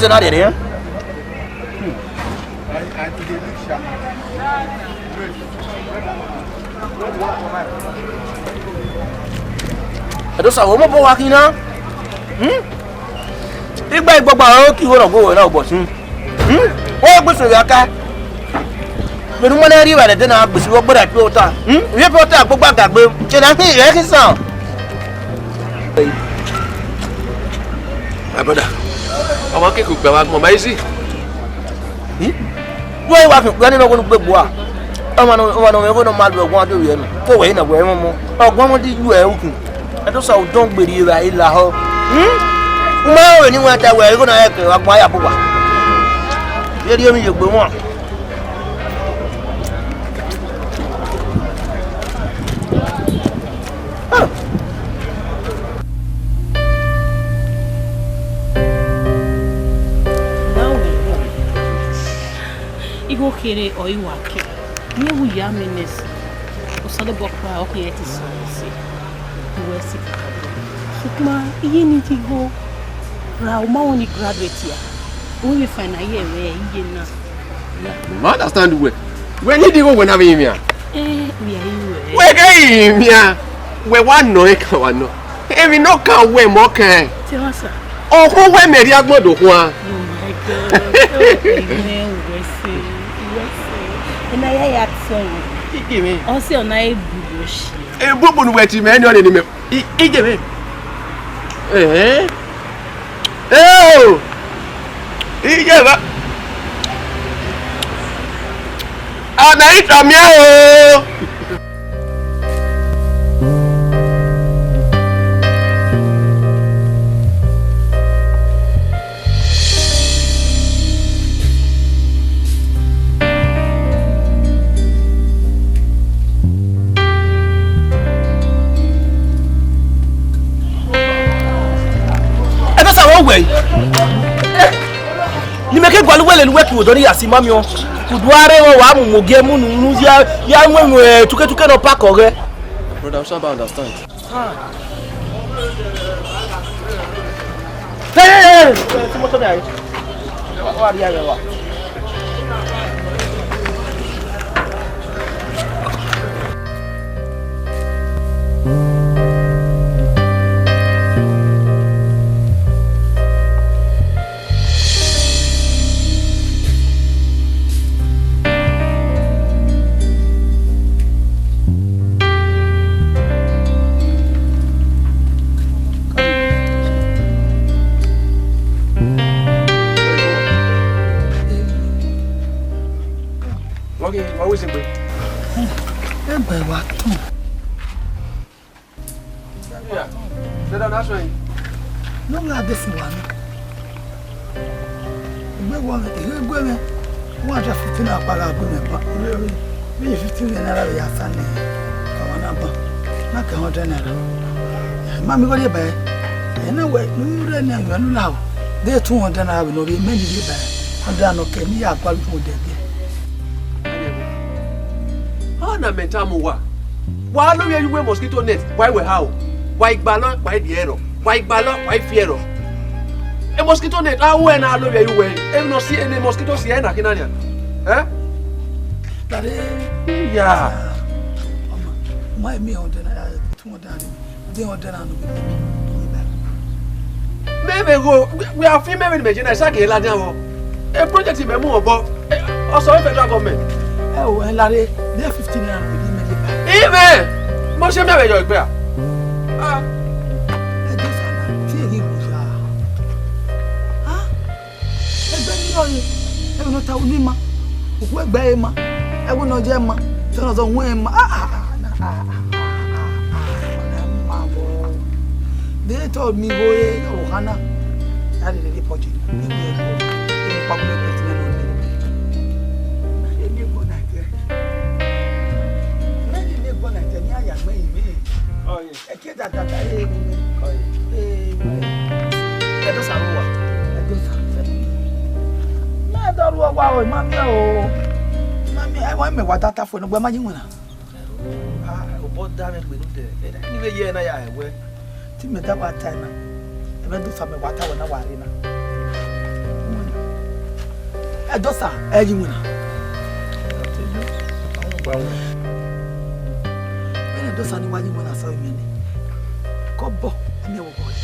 What's another here? I don't say what more walking now. Big bag Baba, you want to go now, boss. What was your car? But when I arrive at the dinner, we will put at water. We have brought up back, but I think it's sound. My brother, I want to cook my easy. Why wasn't running over the bois? I want to mother want to win. Go in a way more. Oh, one did you looking? I don't so don't believe I in La Ho. No, anyone that way going to act like my apple. You go on. Kere or you are killed. You will yaminess or Salabokra or Creatis. You were sick. Sukma, you need to go. Rauma only graduate here. Only find a year where you know. I understand the way. When you go when I'm in here? We are you. Where came here? Where one no, one no. Every no can wear more can. Tell us. Oh, who went me? I go to one. Oh my God. And I had sorry. Give me. Also, I bush. A book wet him annually. Give me. Oh, he gave up. And I from you. Way. You make it go well and work with Dori Asimamio. Could whatever one will get moon, young women to get no pack or get. Brother, I'm sure I understand. Hey! Mammy, what about it? And away, no, now. They're 200 and I will be many years. And then, okay, me, I'll call for them. Oh, no, Mentamuwa. Why do you wear mosquito net? Why we how? Why ballot? Why the arrow? Why ballot? Why fiero? A mosquito net, how when I love you wear? I don't see any mosquito sienna, Kinania. Eh? Yeah. My me on the 200. They are done. Maybe go. We are female imagine. I say a project in Memo about also federal government. Oh, and Larry, they're 15 years. Even most of them are your bear. Ah, I will not tell Nima. Where Bayma? I will not jam. Tell us on when. They told me, oh, Hannah, I did a report. Mammy, I want me what that for no woman. What damage we do there. Anyway, yeah, I will. Timmy, that time. I went to some water when I was in. Edosa, Ejimuna. Edosa ni wani mwana sawi mene. Kobo, ame wo boy.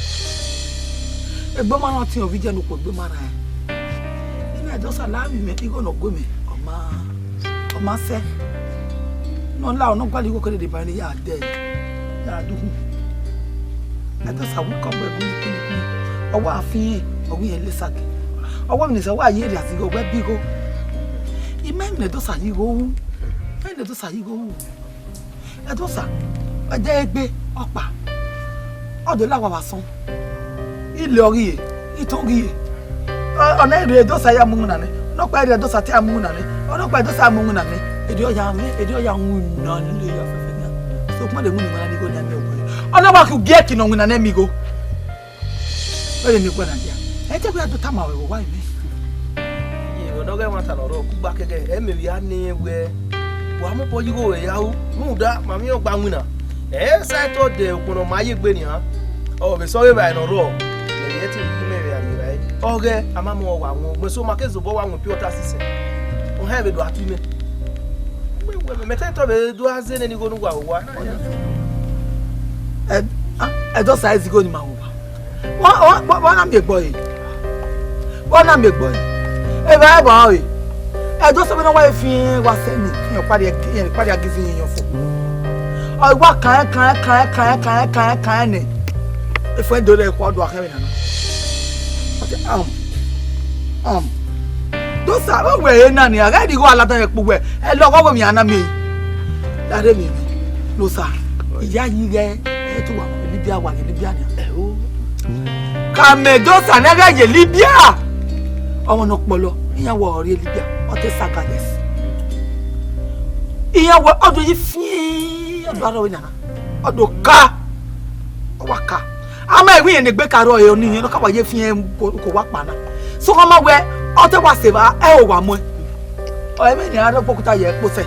Egbe mana ti o video no ko gbe mara e. Ni Edosa la mi me ti go no go me. Oma se. No la no kwali go kede de ba ni ya de. Ya duhu. Edosa wo ko be bi kini. Owo afin, owo yen lesage. Owo mi se wa ye ri ati go gbe bi go. Imagine Edosa yi go. Edosa yi go. Edosa eje egbe opa. Odo la wa san. Ile ori e, itori e. Ona ere Edosa ya mu na ni. No pa ere Edosa ti amu na ni. Ona pa Edosa amu na ni. Edi o ya wu na ni le ya fefe na. So kuma de mu ni ma ni go na mi o. Ona ba ku ge ki no wu na na mi go. Ole mi kwa na dia. E te kwa do tama we wa mi. Ye no ga mata no ro ku ba keke e me wi ani we. Wa mo po yigo we ya o. Mu da ma mi o gba nwina. E sa to de okuno ma ye gbe ni ha. O be so we ba no ro. Le ye ti yi me we ani bai. Oge ama mo wa won. Gbe so ma ke zo bo wa won pi ota sise. O ha be do atu me. Me te to be do azene ni go nu wa wa. Edosa ezigo ni ma wo. Wọ́n náà mi gbọ́ yìí. Wọ́n náà mi gbọ́ yìí. Ebe ẹ bọ̀ ọ́ yìí. Ẹjọ́ sọ pé náà wáyé fi wá sẹ́ni. Yẹn pàdé agísí yẹn fún. Ọ̀gbọ́n kàn ní. Ìfẹ́ ìdòdó ẹ̀kọ́ ọdún akẹ́rẹ́ nàná. Dọ́sà ó wẹ̀ yẹn náà ni àgá ìdíkọ́ alátọ́ yẹn gbogbo ẹ̀. Ẹ lọ́kọ́ wọ̀ mí àná mi. Dáadé mi lọ́sà. Ìyá yìí rẹ̀ ẹ̀ tó wà níbi àwà ní Libya ni. Kamedosa nega ye Libya. Omo no polo, iyan wo ori Libya, o te sagades. Iyan wo odo yi fi, odo ara we nana. Odo ka. O wa ka. Ama ewi yen gbe karo e oni yen no ka wa ye fi ko wa pa na. So ko ma we, o te wa se ba e o wa mo. O e me ni ara pokuta ye po se.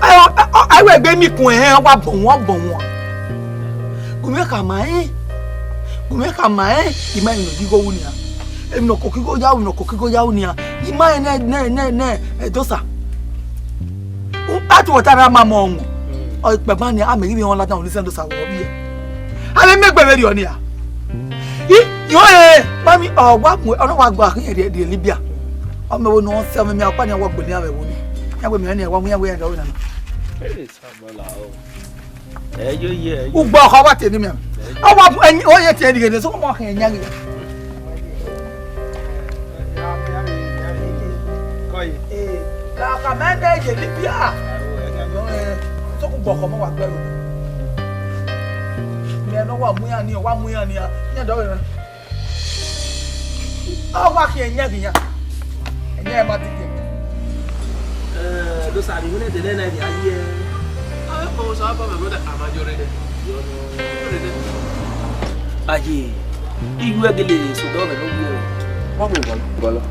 Ai we gbe mi kun e wa bon won. Gume ka ma Kumeka mae imani no digo unia. Emi no kokigo ya unia. Imani ne Edosa. Atu wotara mama onwo. O pe ma ni ameri bi won latan oni sendo sa wo bi e. Ale megbe we ri oni a. Yo mami o wa mu ona wa gba kan de Libya. O me wo no se me mi apa ni wa gbo ni awe wo ni. Ya gbe mi ni wa mu ya we ya do na. Eh sabola o. Yo ye. Ugbo ko ba te ni mi. Awa o ye te digede so mo kan nya gide. Koi. La kamende je Libya. So ku gboko mo wa gbe ro. Me no wa mu ya ni ya. Nya do we. Awa kan nya gide. Nya ma ti ke. Do sa ri hune de na di aye. Oh, so apa my brother amajore de. Aye. Iwe gele so do me no wo. Wa mo bolo.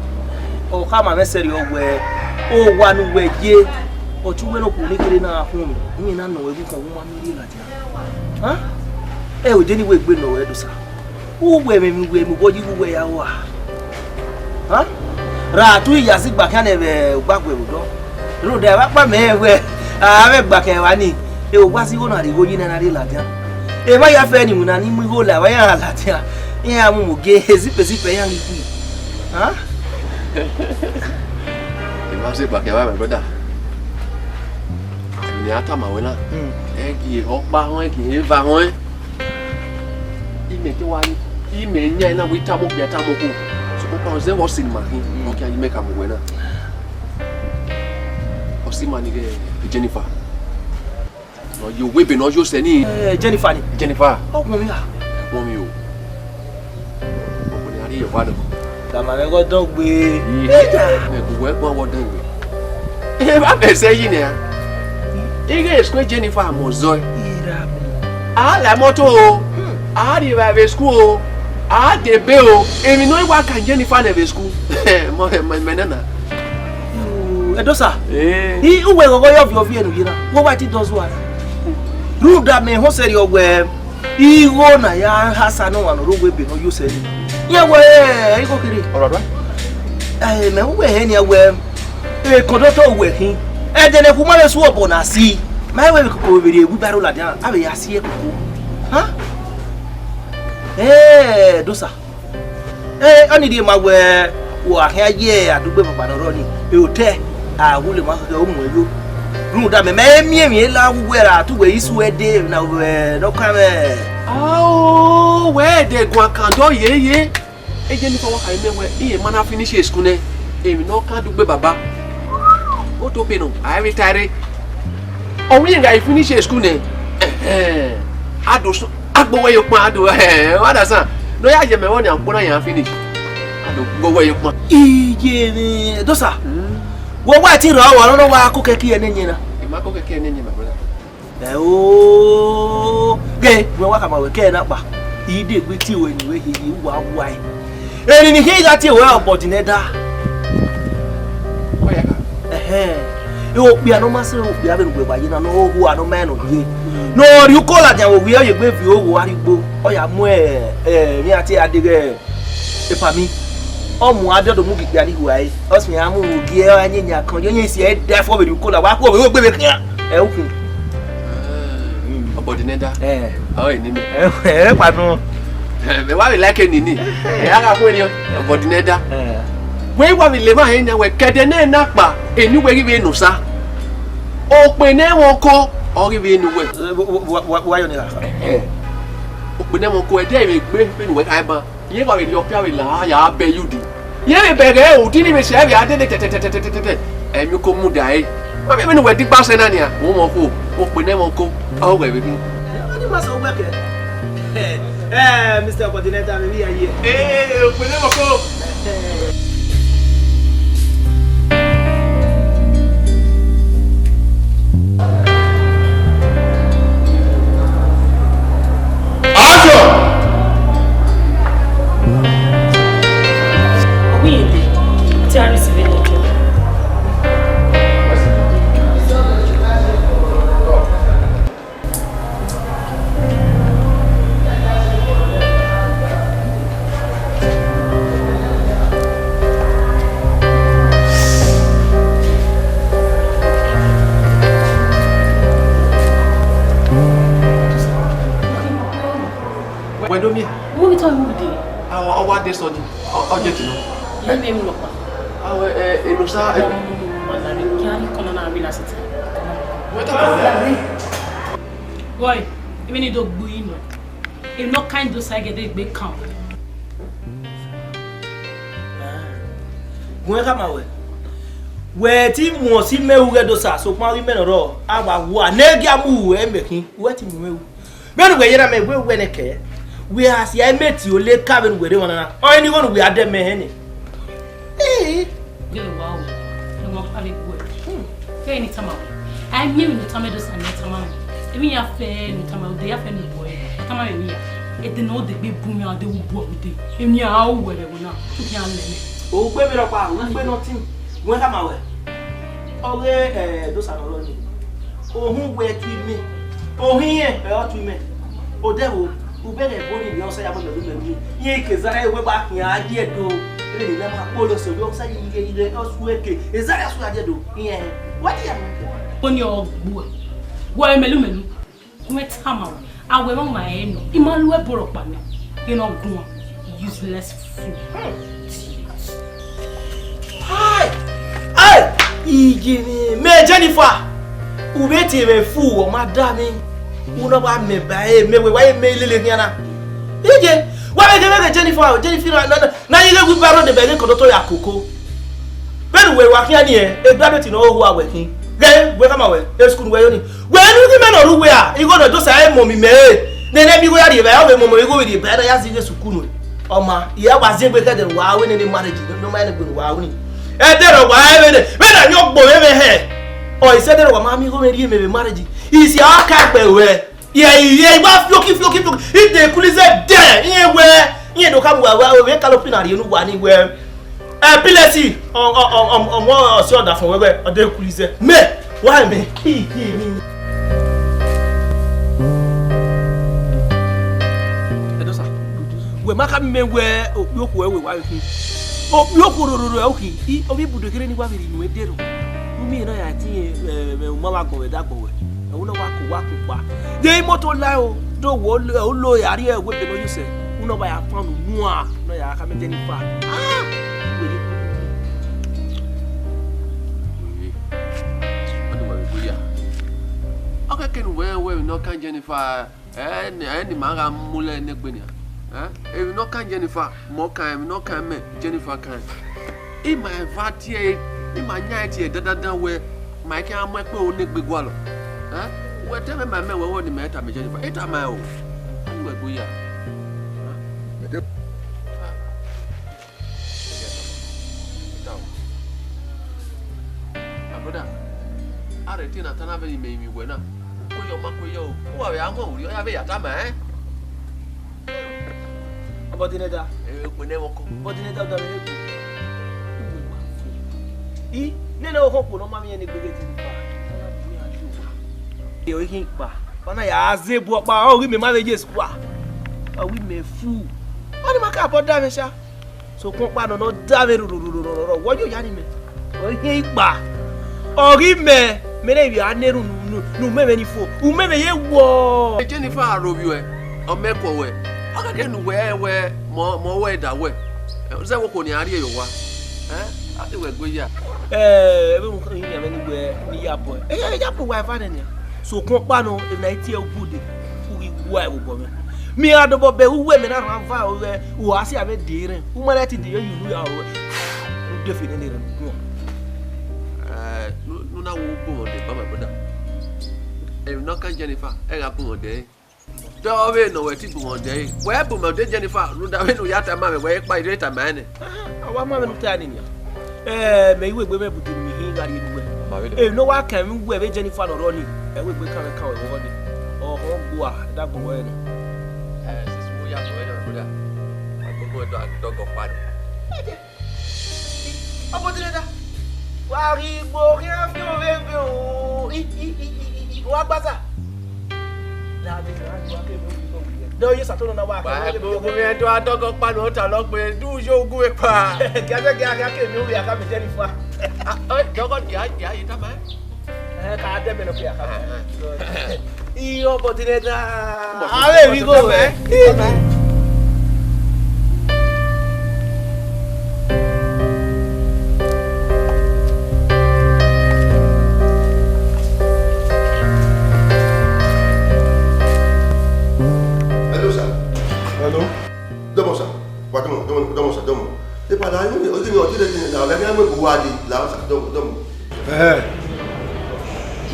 O ka ma meseri ogwe. O wa nu we je. O chuwe no ku ni kere na fun mi. Ni na no we bi kan wo ma mi ri lati. Ha? E o je ni we gbe no we do sa. O we me bo ji we ya wa. Ha? Ra tu iya si gba kan e be gbagbe odo. Ro de wa pa me we. A me gba ke wa ni. E o wa si go na ri go yin na ri lati. E ma ya fe ni mu na ni mu go la wa ya lati. Yin amu mo ge zipe yan ri ku. Ha? Ima se gba ke wa my brother. Ni ata ma we na. Egi opa won egi eva won. Ime ti wa ni. Ime nya na we ta mo bi ata mo ko. So ko pa ze wo sin ma hin. O ki ime ka mo we na. O si ma ni ge Jennifer. No you we be no you se ni. Jennifer ni. Jennifer. O mo mi a. Mo mi o. O ni ari yo wa do. Da ma me go don gbe. E ko we gbon wo dan we. E ba be se yi ni a. Ige school Jennifer mo zo. Ira mi. Ah la moto o. Ah di ba be school o. Ah de be o. Emi no wa kan Jennifer na be school. Mo nana. Edosa. He uwe gogo yo fi enu yina. Wo wa ti dozo ara. Rule that me ho seri ogwe. Iwo na ya Hassan no wan rogwe be no yo seri. Ye we iko kiri. Oro do. me we he ne we e conductor we hin e de ne kuma le so obo na si my we ko be egu baro la dia abe ya si e ko ha dosa ani di ma we wo ahia ye adugbe baba no ro ni e o te a wo le ma ka o mu elu ru da me mi la wo ra tu we isu e de na we no ka me we de gwa kan do ye e je ni fo wa ka me we iye mana finish school ne emi no ka dugbe baba o to pe no I retire o wi nga finish school ne ado so agbo we yo pon ado wa da san no ya je me won ni anpona yan finish ado gbo we yo pon ije ni dosa wo wa ti ro wa no wa ko keke ene nyina e ma ko keke ene nyina brother ge we wa ka ma we ke na pa ide gbe ti we ni we hi wa wa eni ni he ga ti we opportunity da o ya ka o bi ano ma se o bi abe gbe ba yi na no hu ano me no ye no ri ko la jan wo wi ye gbe fi o wo arigbo o ya mu mi ati adege e pa mi o mu adodo mu gbe ari hu ai o sin amu gi e anyanya kan yo yin si e da fo be ko la wa ko o gbe be kan e o kun Obo-Edin oh ni me pa no me wa we like ni e aga ko ni Obo-Edin we wa we le ma he na we kede na na pa eni we ri we nu sa o pe ne won ko o ri we nu we wa yo ni la o pe ne won ko e de we gbe pe nu we kai ba ye wa we yo pia we la ya be yudi ye we bere o ti ni me se we ade de tete emi ko mu dai wa me nu we di pa se na ni a wo mo ko o pe ne won ko o we we ni ni ma so we ke Mr. Obo-Edin me bi aye o pe ne won ko Uwadiae study object no ye me mi lopa enusa manari kiani kono na bila sita boy even ni do gbu ino e no kind do say get gbe kan gwe kama we ti mo si mewu ge do sa so pa ri menoro agba wo anegi amu e mekin we ti mo mewu benu we yera me we ne ke we has ya meti o le cabin we re wona o ni gonu we ade me he ni gele wow e mo pale gwe ke ni tama I knew ni tama do san tama e mi ya fe ni tama de ya fe ni boy tama me ya e de no de gbe bu mi ade wu bu ode e mi a o we re wona tu ki an le o gbe mi ro pa o gbe no team we kama we o re do san lo ni ohun we tu mi ohun yen e o tu mi o de wo ubere boni ni osa ya mo melu ye kezara ewe ba kin ade do ele ni na ma polo so yo sa ile osu eke ezara su ade do yen what ya mo oni ogbu wo melu kuma tama awe mo ma e no imalu e boro pa mi ino gun useless fool ai igi me Jennifer ubeti me fool o madame uno ba me ba me we wa me lele niana ije wa me Jennifer na yile gu baro de be ni kodoto ya koko benu we wa kiani e graduate no hu awe kin ge we kama we e school we yoni we nu ki me no ru we a igo do sa e mo mi me ne mi go ya ri ba o be mo igo we di ba ya si je school no o ma iya wa ze gbe ke de wa we ni marriage no ma ne gbe wa we ni e de ro wa e me na nyo gbo me he o ise de ro wa ma mi go me ri me marriage isi aka gbe we ye ba floki ite kulize de yen do kam wa we kalopin ari enu wa ni we pilesi on mo si oda fun we o de kulize me wa me mi edosa we maka me we yoku we wa kin O yo kururu okay. I obi budo kire ni kwa viri ni wedero. Umi na ya ti mama go we da go we. E una wa ku pa. De moto la o do wo lo yari e we be no yuse. Una ba ya fanu nu a no ya ka me Jennifer. Ah. Okay, can we no can Jennifer any maga mule negbenia. If no can Jennifer, more can no can me Jennifer can. In my vatie, in my night here, that way, my can make me only big wallow. Whatever my man will met me Jennifer, it am my own. You will go ya. Brother, I retain a ton made me winner. Yo makuyo, who are you? You have a time, eh? About the nether, We never come. but the nether. E, no hope, no mammy, any big you hink ba. When I ask the book, oh, we may manage this qua. Oh, we may fool. What am I about damage? So, Compano, no damage. What you yanning me? Oh, hink ba. Oh, give me. Maybe I never no many fool. Who may ye war. Jennifer, I rob you, or make away. I can where more way that way. Was that what on the area you were? I think we're good, yeah. Everyone anywhere near boy. Eh, Yapo, wife, and so Compano, if I tell good, who we were woman. Me are the Bobby who women are on fire who are see a dear, who might let it dear you are definitely. No, go on the brother. If not can Jennifer, I got one day. Don't know where to go one day. Where Boomer did Jennifer, no doubt no yata mamma, where by greater man. I want mamma telling you. May we be able to me here. No one can wear Jennifer or Ronnie, and we become a cow over it. Or Goa, that go away. We are brother. I go to a dog of fun. About the letter. Wari bogi afio vevio. Wa baza. La be ran wa ke mo. Do you satono na wa ka. Ba go to a dog of fun hotel log be do yo go e pa. Gaga ke mi o ya ka me Jennifer. Dog ya ita man. Ka de me no ya ka. Iyo botineta. Ave we go eh.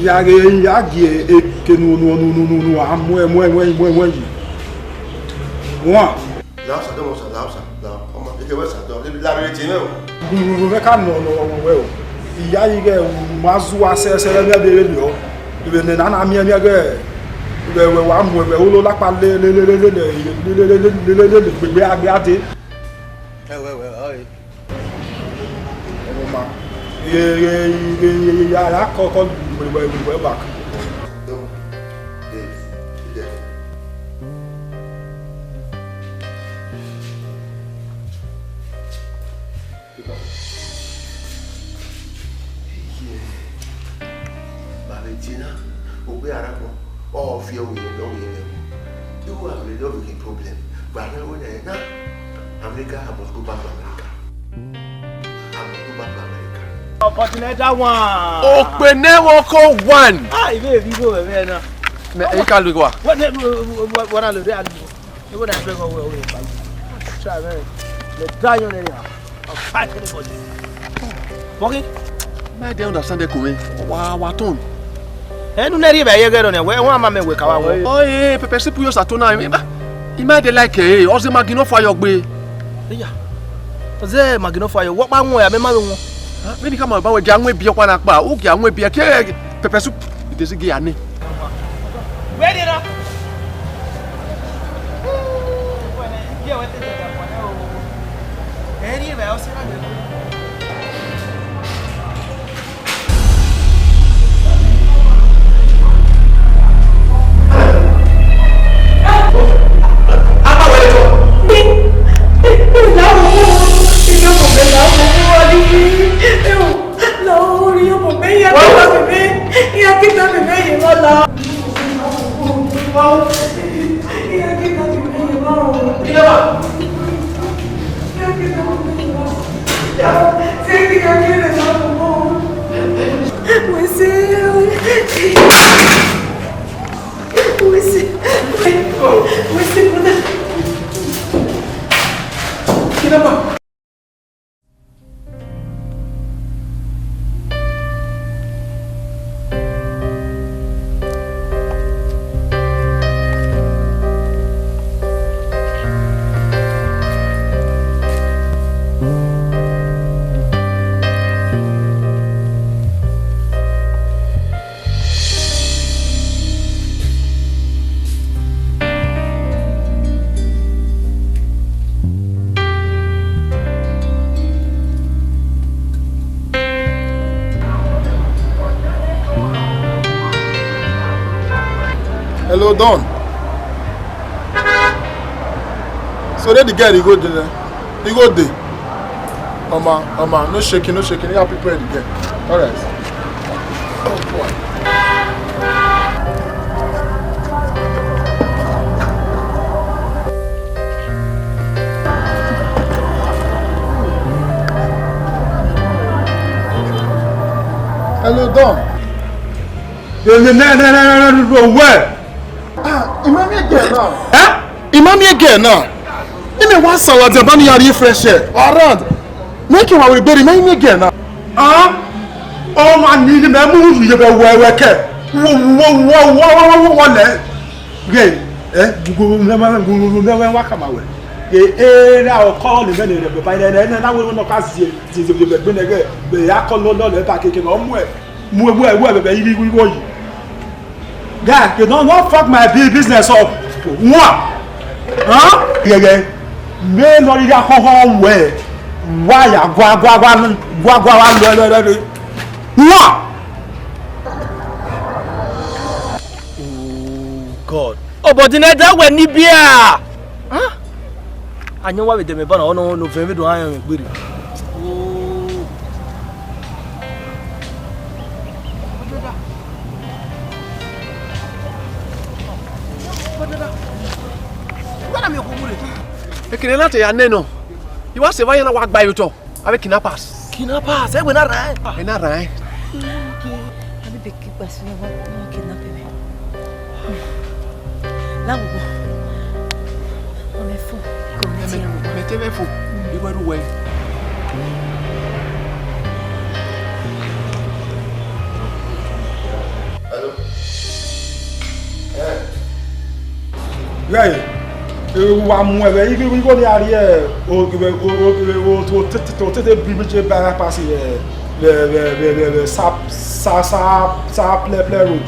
Yagi ekenu no amwe wa la sa domo sa la o ke wa sa do la re ti me o me ka no we o iya yi ge mazu asese le be le o ibe ne na mi ge we wa mu we o lo la pa le gbegbe agbe ate ma ya kọ́kọ́ we back. Valentina, we are all fear we don't you have a loving problem. But America, I must go back to America. I must go back to America. Opportunity one. Open never one. Ah, if you go there now. Me ka lu wa. What I look at. You would have to go away. Try very. The die on area. I'll fight anybody. Okay. I don't understand the comment. Wa ton. Enu na ri ba ye gero ne we won ama me we ka wa wo. Oh eh pepper soup yo satona mi. I might like eh o se magino fire gbe. Yeah. Oze magino fire wo pa won ya me ma won. Me ni ka ma ba we ja won ebie kwa na pa. O ki awon ebie ke pepper soup de se ge ani. Ready now. Não, Hello, Don. So then the girl, you go there. You go there. Oma, no shaking, no shaking. You have people the girl. All right. Oh boy. Hello, Don. Where? Imami again now. Imami again now. Ime one salad and bunny are fresh air. Around. Make him our baby. Imami again now. Oh man, need him. Move you go where care. Whoa. Gay. Go never walk my way. Now call the men by then. I will not ask you. The alcohol no back again. Where baby we go. Guy, you don't fuck my business up. What? Huh? Yeah. Me no need to go home where? Why ya gwa. What? Oh God. Obo-Edin that when ni bia. Huh? Anyo wa be dem ba na no vemi do ayan gbiri. Ekene lati ya neno. You want say na wa gba you to. Abi kidnappers. Kidnappers, we na rai. E na rai. Abi be kidnappers na wa kidnap me. La wo. On est fou. Mettez me fou. You go do way. Hello. Yeah. Wa mu ebe ibi go ni ari e o tete bibi je ba pass le sa play road.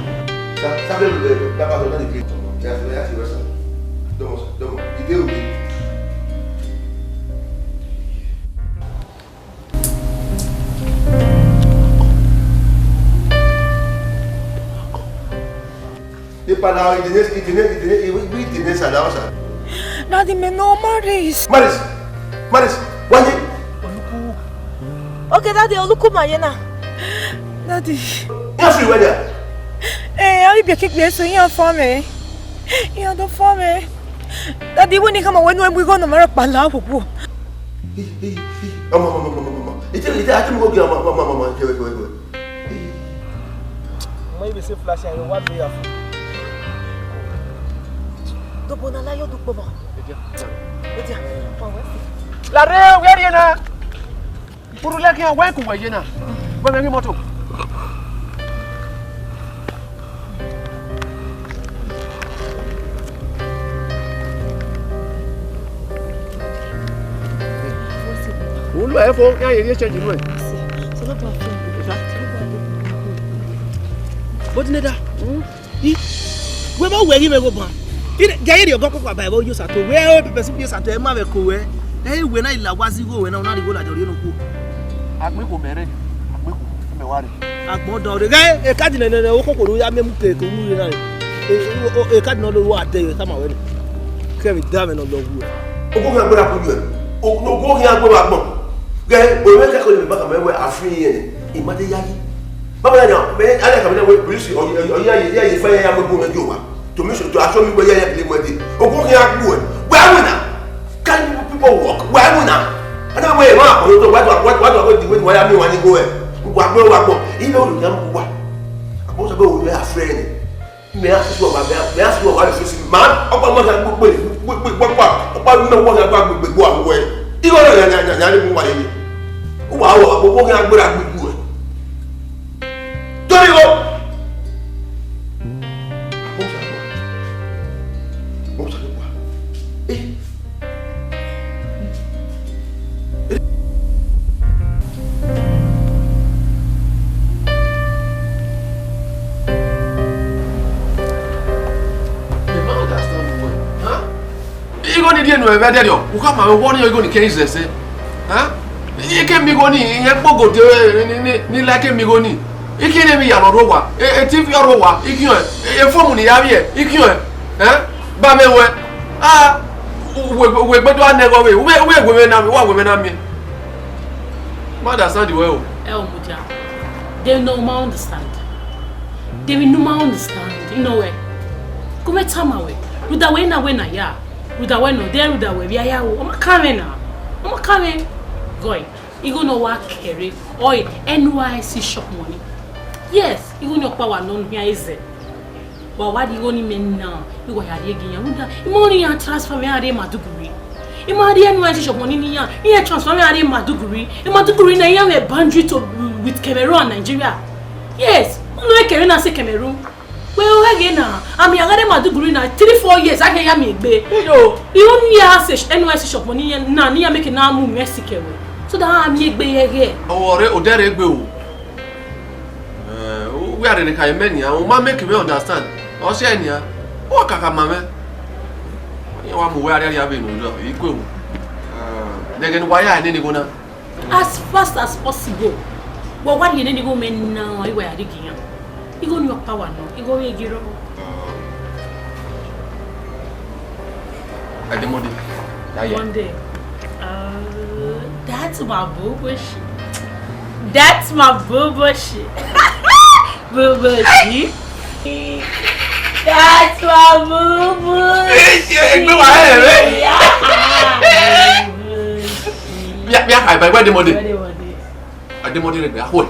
Ça veut le pas dans les prix. Il a fait ça. Donc, idée ou il pas là, il tenait ça là, ça. Daddy, me no Maris. Maris, why? Okay, Daddy, Oluku Mayena. Daddy. Yes, we were there. I be kick me so here for me. You don't for me. Daddy, when you come when we go to Marapala. Mama. It's I can go get mama. Maybe say flash and what we have. Do bonala yo do bobo. La re where you na? Puru la kia wa ku wa yena. Ba me moto. Ulu e fo ya ye change nu e. So do ba Obo-Edin da. We ba we me go ban. Jairi ogo kokwa ba use ato we person use ato e ma be ko we we na ila wazi go we na na go la jori no ku Agbe ko mere. Agbe ko me ware. agbon do de e card na o kokoro ya memu ke ko ru na e card na lo wa de e kama we ni ke mi da me no lo wu Ogo mi agbora ko ju e. Ogo mi agbora agbon. Ge bo me ka ko le ba ka me we afin yen. Imade yayi. Baba ya me ala ka me we police or yeah, fire am going to go. To me, to show me where you have been. Oh, walking out good. Where now? Can people walk? Where now? And I weigh up. What I mean when you go in? What will I go? You know, what? I was about to be a friend. May I ask you what I was man? About what I would go away. You know, wow, walking out good. Don't you go? No, better you. Who come and warn you going to case this? Huh? You can be going in a pogo ni like me going. You can't be a rowa, a TV rowa, if you a phone in the area, if you huh? Bamewe. Ah, we better never away. Where women are, what women are me? Mother, sound well. Muja. They no more understand. They will no more understand. You know where? Come at time away. With the way now, when I ya. Uwadiae no there Uwadiae we aya o ma coming now. O coming. Going. You go no work carry oil NYC shop money. Yes, you go no power no here is it. But what you only mean now? You go here again. You money and transfer me ade Maduguri. You ma ade NYC shop money ni ya. You transfer me ade Maduguri. You Maduguri na ya me boundary to with Cameroon and Nigeria. Yes, no carry na say Cameroon. Well, again now, I'm young at Maduguri now, 3-4 years, I can me be. You only ask NYC shop money and now near making now move Mexico. So that I'm here here. Oh, there go. We are in the Caymania, or make me understand. Or say, what Kaka Mamma? You want where they have been, you go. Then why I didn't go now? As fast as possible. Well, what you didn't go men now, I were digging. You go your power no. You go here giro. At the morning. One day. That's my boobo shit. That's my boobo shit. Boobo shit. That's my boobo shit. Yeah, I buy the morning. At the morning, I hold.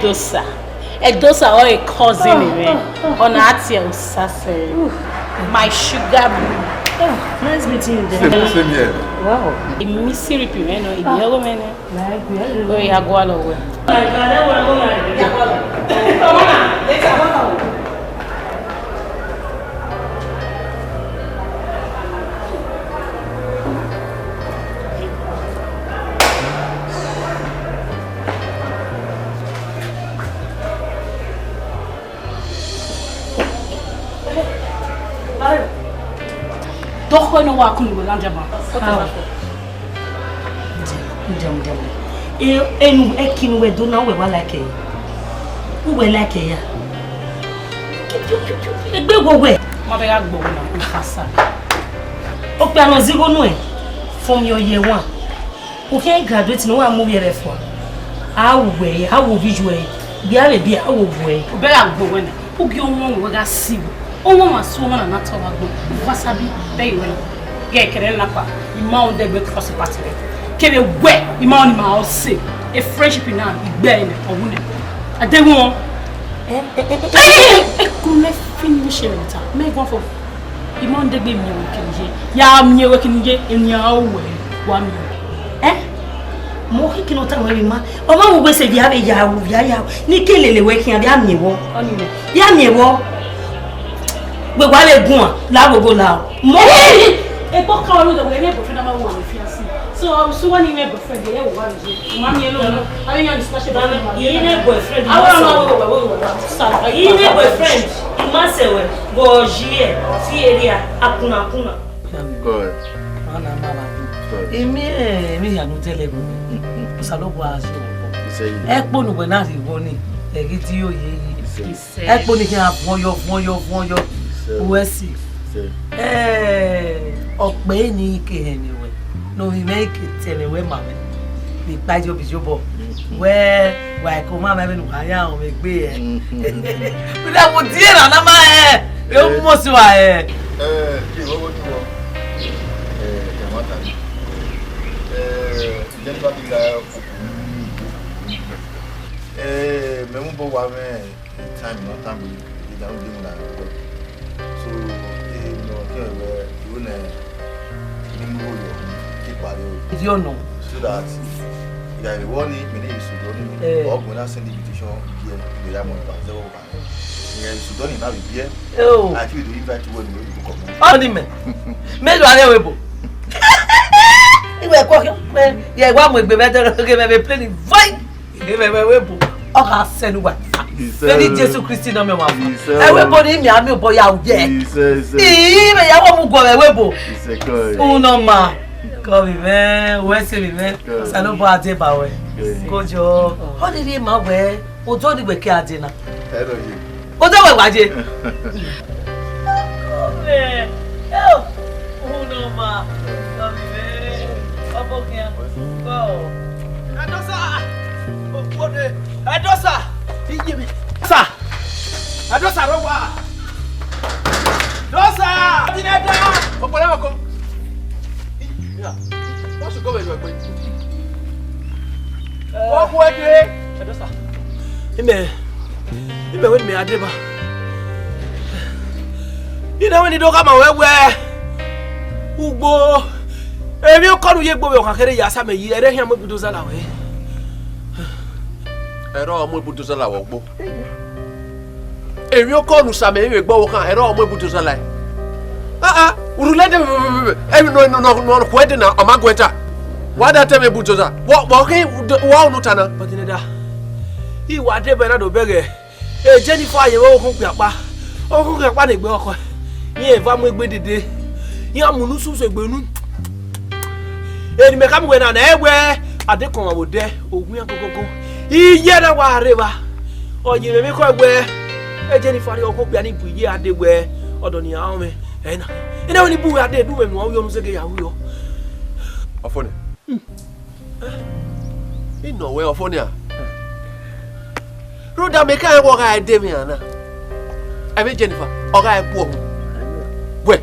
Dosa. A dosa or a cousin on Atia Sassy. My sugar boo. Nice meeting you there. Same here. Wow. A missy ripimeno in yellow man. Oh, you are going away. Don't know what could be Lanjama. And Ekin, we do not we were like a. Who were like a. A big way. Mother, I'm going to pass. Open on zero no from your year one. Who can't graduate no one movie for. How way, how will visual be a be our way. Better go when who be on one with a sea. Oh, mama, woman and not talk about wasabi, baby. Get Kerenapa, you mount the breakfast party. Can you wet, you mount him out sick. A friendship in now, you burn or wounded. I don't want. I couldn't finish it. Make one for you mount the baby. Yam, you're working in your way. 1 minute. Eh? More he cannot tell me, ma. Oh, Mamma will say, you have a yaw, Nikki working at Yamiwo. Yamiwo. we wa le gun la gogo la mo e po ka lo de we me boyfriend ma wo fi asi so when you me boyfriend dey wo wa je ma mi alone I mean discussion about you ne boyfriend I want to you ne boyfriend ma se we go jie fi area akuna Good. Ana mama. Emi ya no tele go. Salobo aso. E po nu we na ri wo ni. Eri ti o ye yi. E po ni ki a fun yo. We si. Ope ni ke eni we. No we make it tele we mama. Bi pa jo bi jo bo. We wa ko mama be nu aya o me gbe e. Bi da mo die na ma e. Yo mo si wa e. Ki wo wo tu wo. Jennifer Tinga me mbo wa me time no time we down dey na so no ke we na ni mbo yo ki pare o Is you know? so that ya won ni me ni su do ni ogun na send invitation here we ya mo pa 0 pa ni su do ni na bi here Oh. I feel the invite when we go come Oh ni me. Me lo are we bo. Iwe ko ke ye wa mo egbe beto ke me play ni vai. Me we bo. O ka senu wa. Feli Jesus Christ no me wa. E we bo ni mi ami bo ya o je. Me ya wo mu go we bo. Uno ma. Ko mi me, we se mi me. Sa no bo ade ba we. Ko jo. Ho ni ma we. O jo ni we ke ade na. hello you O jo we wa je. Ko me. Uno ma. Ko mi me. Abokia. Go. Adosa. Okode. Adosa. Iyemi. Sa. Adosa rowa. Dosa. Dineda. Okole wako. Ya. Wọ́n ṣe gọ́wẹ̀ ìwẹ̀ pé. Wọ́n kú ẹgbẹ́. Adosa. Ime wẹ́n mi adeba. Ina wẹ́n ni dọ́ka ma wẹ́wẹ́. Ugbo. Emi o kọlu ye gbowe ọ̀kàkẹ́rẹ́ yà sá mẹ́yì ẹ̀rẹ́ hìá mọ́ ibùdó sálà wẹ́. Ẹ̀rọ ọmọ ibùdó sálà wọ̀ gbó. Emi o kọlu sàmẹ́ ìwé gbọ́wọ́ kan ẹ̀rọ ọmọ ibùdó sálà yìí. Urulẹ́dẹ̀ ẹ̀mi nọ kọ́ ẹ̀dẹ̀ na ọmọ agwẹ́ta. Wà á dá tẹ́mi ibùdó sálà. Wọ́n kí wọ́n ọ̀nù tànà. Bọ́dínẹ́dá, ìwà adébẹ̀ náà ló bẹ̀rẹ̀. Ẹ Jennifer àyẹ̀wò okùn pìàpá. Okùn pìàpá ní ìgbẹ́ ọkọ. Yín ẹ̀fà mú ẹgbẹ́ dìde. Yín àmúnú sùsù ẹgbẹ́nu. Eni me kam we na ewe ade kon wo de ogun agogogo iye na wa rewa oyin me ko egbe e Jennifer o ko gba ni bu iye ade we odo ni awon me na ina oni bu ade du me no yo nu sege ya wo yo ofone ino we ofone a roda me kan wo ga ade me ana ebe Jennifer o ga ebu o we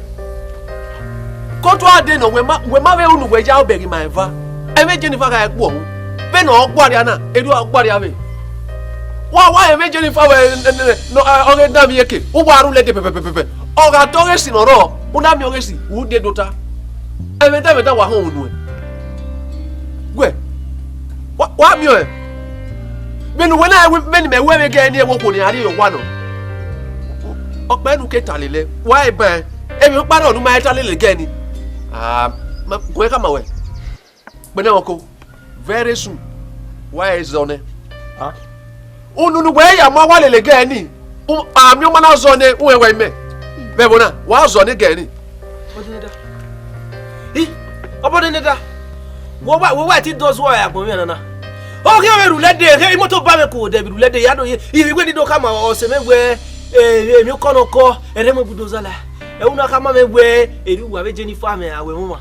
Koto ade no we ma we unu we ja obegi my va. Eme Jennifer ka ekpo ohun. Be no ogbari ana, edu ogbari ave. Wa eme Jennifer we no oge da mi yeke. Wo wa ru le de pepepepe. Oga to re si no ro. Una mi oge si, u de dota. Eme da wa hon unu e. Gwe. Wa mi o e. Be no we na we ni me we me ge ni e wo ko ni ari yo wa no. Ope nu ke talele. Wa e ba. Emi o pare onu ma e talele ge ni. Go kama we. Bene wako. Very soon. Why is on it? Unu we ya ma wale le ge ni. Ami o ma na zo ne we me. Be bona, wa zo ne ge ni. Odineda. Obodineda. Wo wa ti does wo ya gbon mi na. O ke we rulede, ke imoto ba me ko de bi rulede ya do iwe ni do kama o se me we emi ko no ko ere mo budo zala. E una kama me we eri wa be Jennifer me awe mama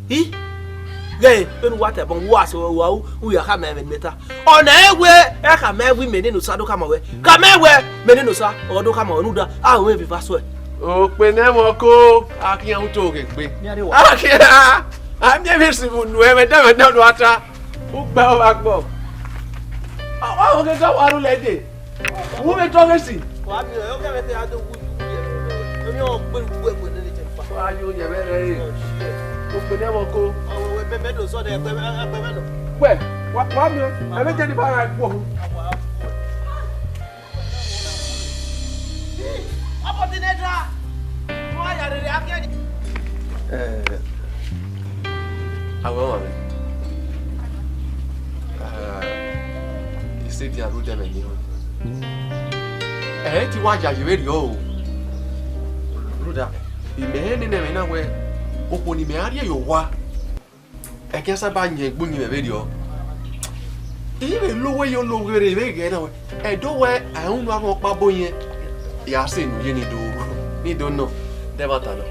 ge enu wa te bon wa so wa u ya kama me meta ona ewe e ka me we me ni no sado kama we ka me we me ni no sa odo kama onu da a we be fa so e o pe ne mo ko akiyan to ke pe akiyan a mi be si mu nu e me da do ata u gba o ba gbo o ke ka wa ru le de wo me to ke si wa mi o ke me te ado wu Emi o gbe gbe ni Jennifer. Wa yo ye bere e. O pe ne mo ko. O we me do so de pe me no. We, wa mi e me Jennifer ra gbo. Opportunity. Àwọn ọ̀rẹ́. Ìṣèdí àrùdẹ mẹ́ni o. Ti wá jà ìwé rí o. Rúdà, ìmẹ̀ẹ́ nínú ẹ̀mí náà wẹ̀, òpó ni mẹ́ẹ́ àríyẹ̀ yóò wá. Ẹ̀kẹ́ sábà yẹn gbóyin mẹ́ẹ́ rí o. Ìyẹn lè lówó yẹn lówó rẹ̀ ìwé ìgẹ̀ náà wẹ̀. Ẹ̀dọ́ wẹ̀ àwọn ọmọ ọ̀pá bóyin ìyá sì nù yé ní ìdó náà. Dẹ́bàtà náà.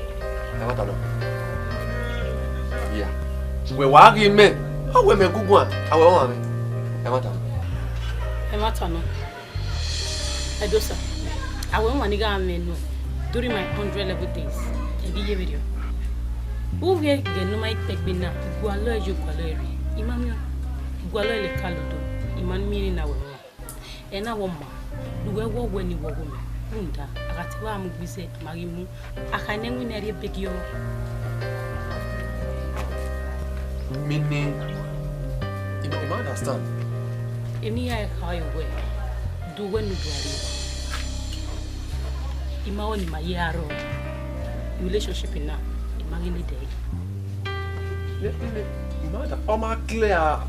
Yà. Wẹ̀ wá rí mẹ́. Ọ̀wẹ̀ mẹ́ gúngún àwẹ̀ wọ́n mi. Dẹ́bàtà náà. Ematano. Edosa. I went one nigga menu during my 100 level days. I did a video. Who will get no my take me now? Gualo you qualeri. Imamio. Gualo le calodo. Iman meaning our own. And our woman. Do we walk when you walk woman? Runda. Agatiwa Mugise, Marimu. I can name in a big yo. Meaning. You understand? Any I high way. Do when you do Imagine my year relationship in now. Imagine the day. Mother, my clear.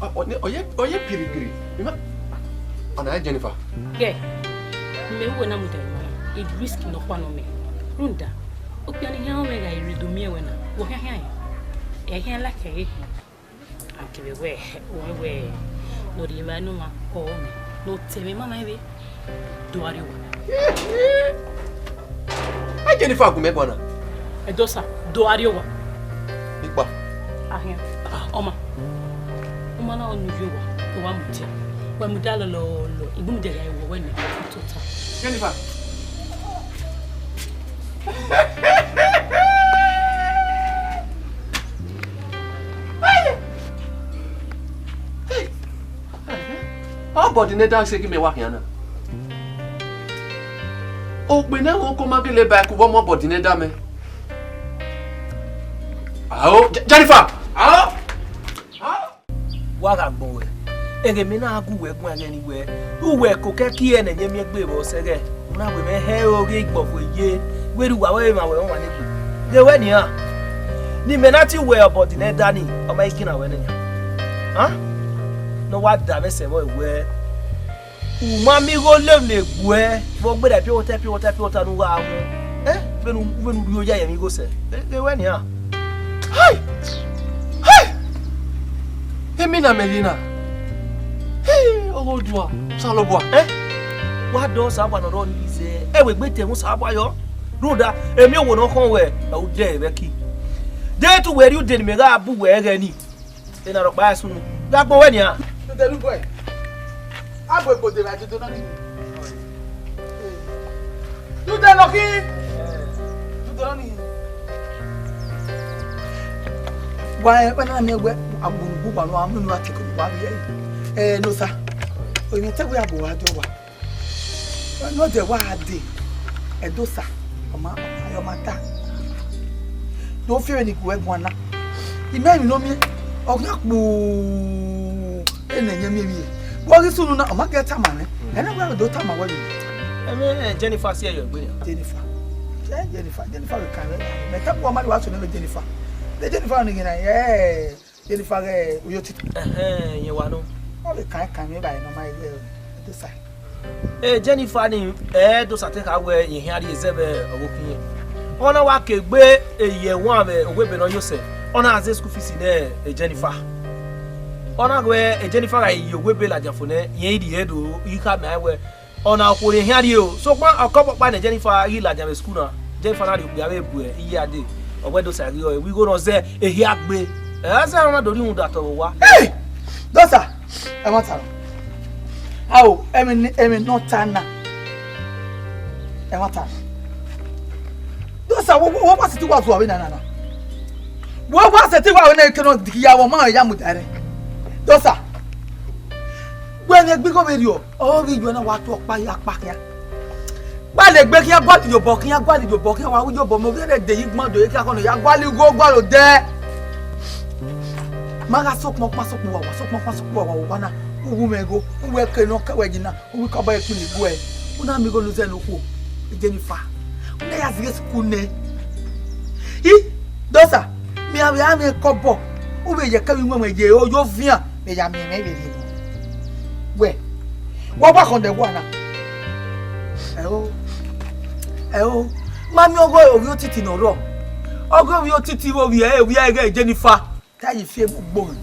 Oye pirigiri. Ana Jennifer. Yeah. Me when I'm with her, it risk no one on me. Runda. Opiani here when I read me when I walk here. I can't like it. I'm giving away. Way. No, the man no man call me. No, tell me, Mama, maybe. Do what you want. Ai Jennifer come bwana. Edosa, do what you want. Ikwa. Ahia. Oma. Oma na onu yo wa. O wa mutia. Wa mudalo lo. Ibu mudega wo when e total. Jennifer. Body neda se me wa kiana. O gbe na won ko ma gele ba ku bo mo body neda me. Jennifer. Wa ga gbon we. Ege mi na agu we gun age ni we. Uwe ko ke ki ene nye mi gbe bo sege. Na we me he ori gbofo ye. We ru wa we ma we won wa ni gbe. Je we ni ha. Ni me na ti we body neda ni. O ma ikina we ni. No wa da me se mo we. Mami go le gwe bo gbe da pure water nu wa mu benu rio ya yemi go se we ni ha hai emi na melina ogodua salobua wa do sa gba no ro ni se we gbe te mu sa gba yo roda emi owo no kon we o de be ki de tu we ri de ni me ga bu we re ni e na ro pa sunu ga gbo we ni ha the little boy. I'm going to go to the Naki. Do the Naki. Do the Naki. Why, when I'm going to go, I'm not taking one year. No, sir. When you tell me about what not the wild day. A dosa, your matter. Don't fear any web one. You may know me. Oh, not boo. And what is soon now? Get time, man. And I'm going to do time. I mean, Jennifer, see you. Jennifer will come. Make up one man who has to know Jennifer. The Jennifer again, yeah. Jennifer, you want to? Oh, the can't come by no my the side. Jennifer, those are take away in here is ever working. On a walk a way a year one weapon on yourself. On our school fees in there, Jennifer. Ona gwe Jennifer ayi we be la jafone yen di edo yi ka me we ona ko le hian di o so pa akopo pa ne Jennifer yi la jabe school na Jennifer na ri abe bu e yi ade ogbedo sari o we go no say ehi agbe say ona do ri hun that wa hey dosa e want am awo emi no tana e want am dosa wo pa siti wa so abi na wo pa siti wa na ke no diya wo ma ya mudare dosa when you go video oh we you na wa to pa ya ba le gbe ki ya gba yo bo ki ya wa wo yo bo mo gele de yi gbon do yi ka kono ya gba li go gba lo de ma ga sok mo wa na wu me go we ke no ka we jina wu ka ba e kuni go e una mi go lu se lo ku Jennifer una ya zige school ne i dosa we am a couple. Who will you come when you fear? May I maybe. Where? What back on the one? Oh, Mammy, I'll go over your titty no wrong. I'll go over your titty over here. We are Jennifer. Can you feel bone?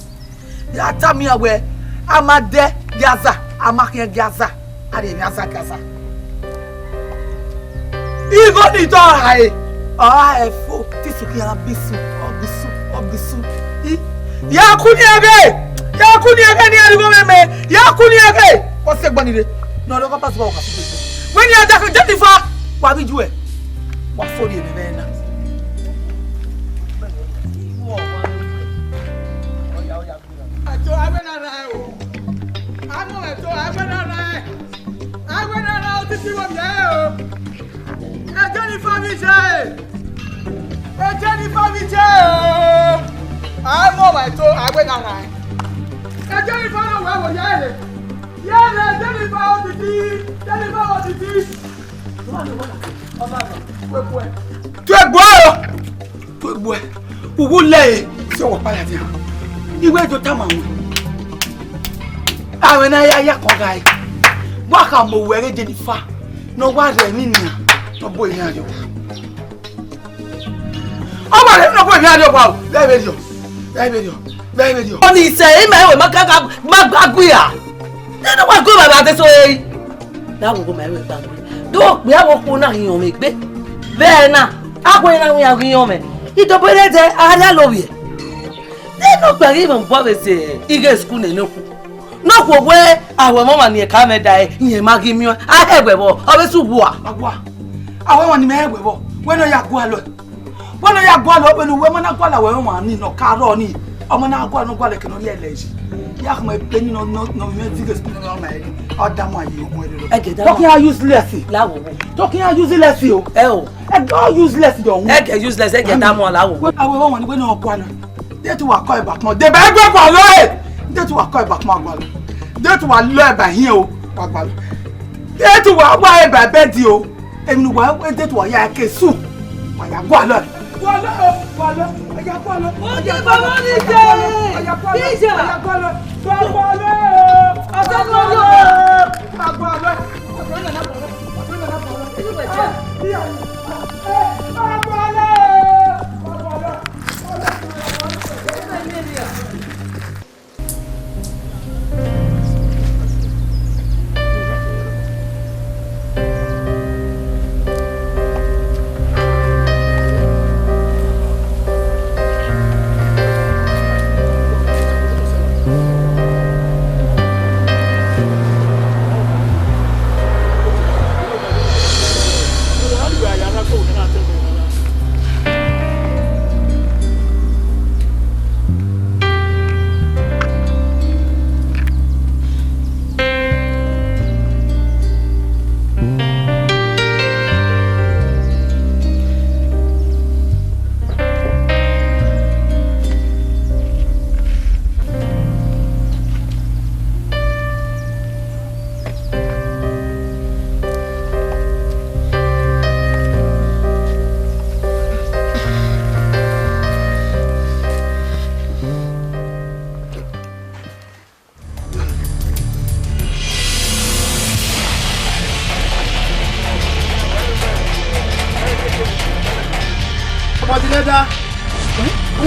You are telling me away. I'm a de Gaza. I'm a Gaza. I didn't answer Gaza. Even it all high. I fool. This will be a bisu. Yakuniage! What's the money? No, don't pass over. When you are talking Jennifer, what did you do? What for you, man? I'm on my toe, I went on. I don't know where we're headed. Yeah, Jennifer on the tea. To a boy. Who will lay so a pallet. You went to Tamam. I when I guy. Walk on the way, Jennifer. No one, no boy, no boy, no Only say, my Magaguia. Then what good about this way? That will go marry back. Do we have a phone on me? There now, I went on your human. He don't put it there. I love you. They don't even bother say, he gets school and no where our mama near Kame die. He mag him. I have a war. I was Uwadiae. I want to marry when I go alone. When I go up when the woman are going away, no car on it. I'm not going to go like an lazy. Yak my penny no music spinning on my head. Oh, damn, you talking are useless. Talking are useless. Oh, and all useless. Don't get useless. I get damn all out. I will want to win on one. That will call back more. The bag of my life. That will call back my brother. That will learn by you. That will buy by bed you. And well, that will yak a soup. I am one.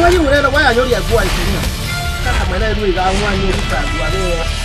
Why you were why are you a boy? I'm going to do it. I want you to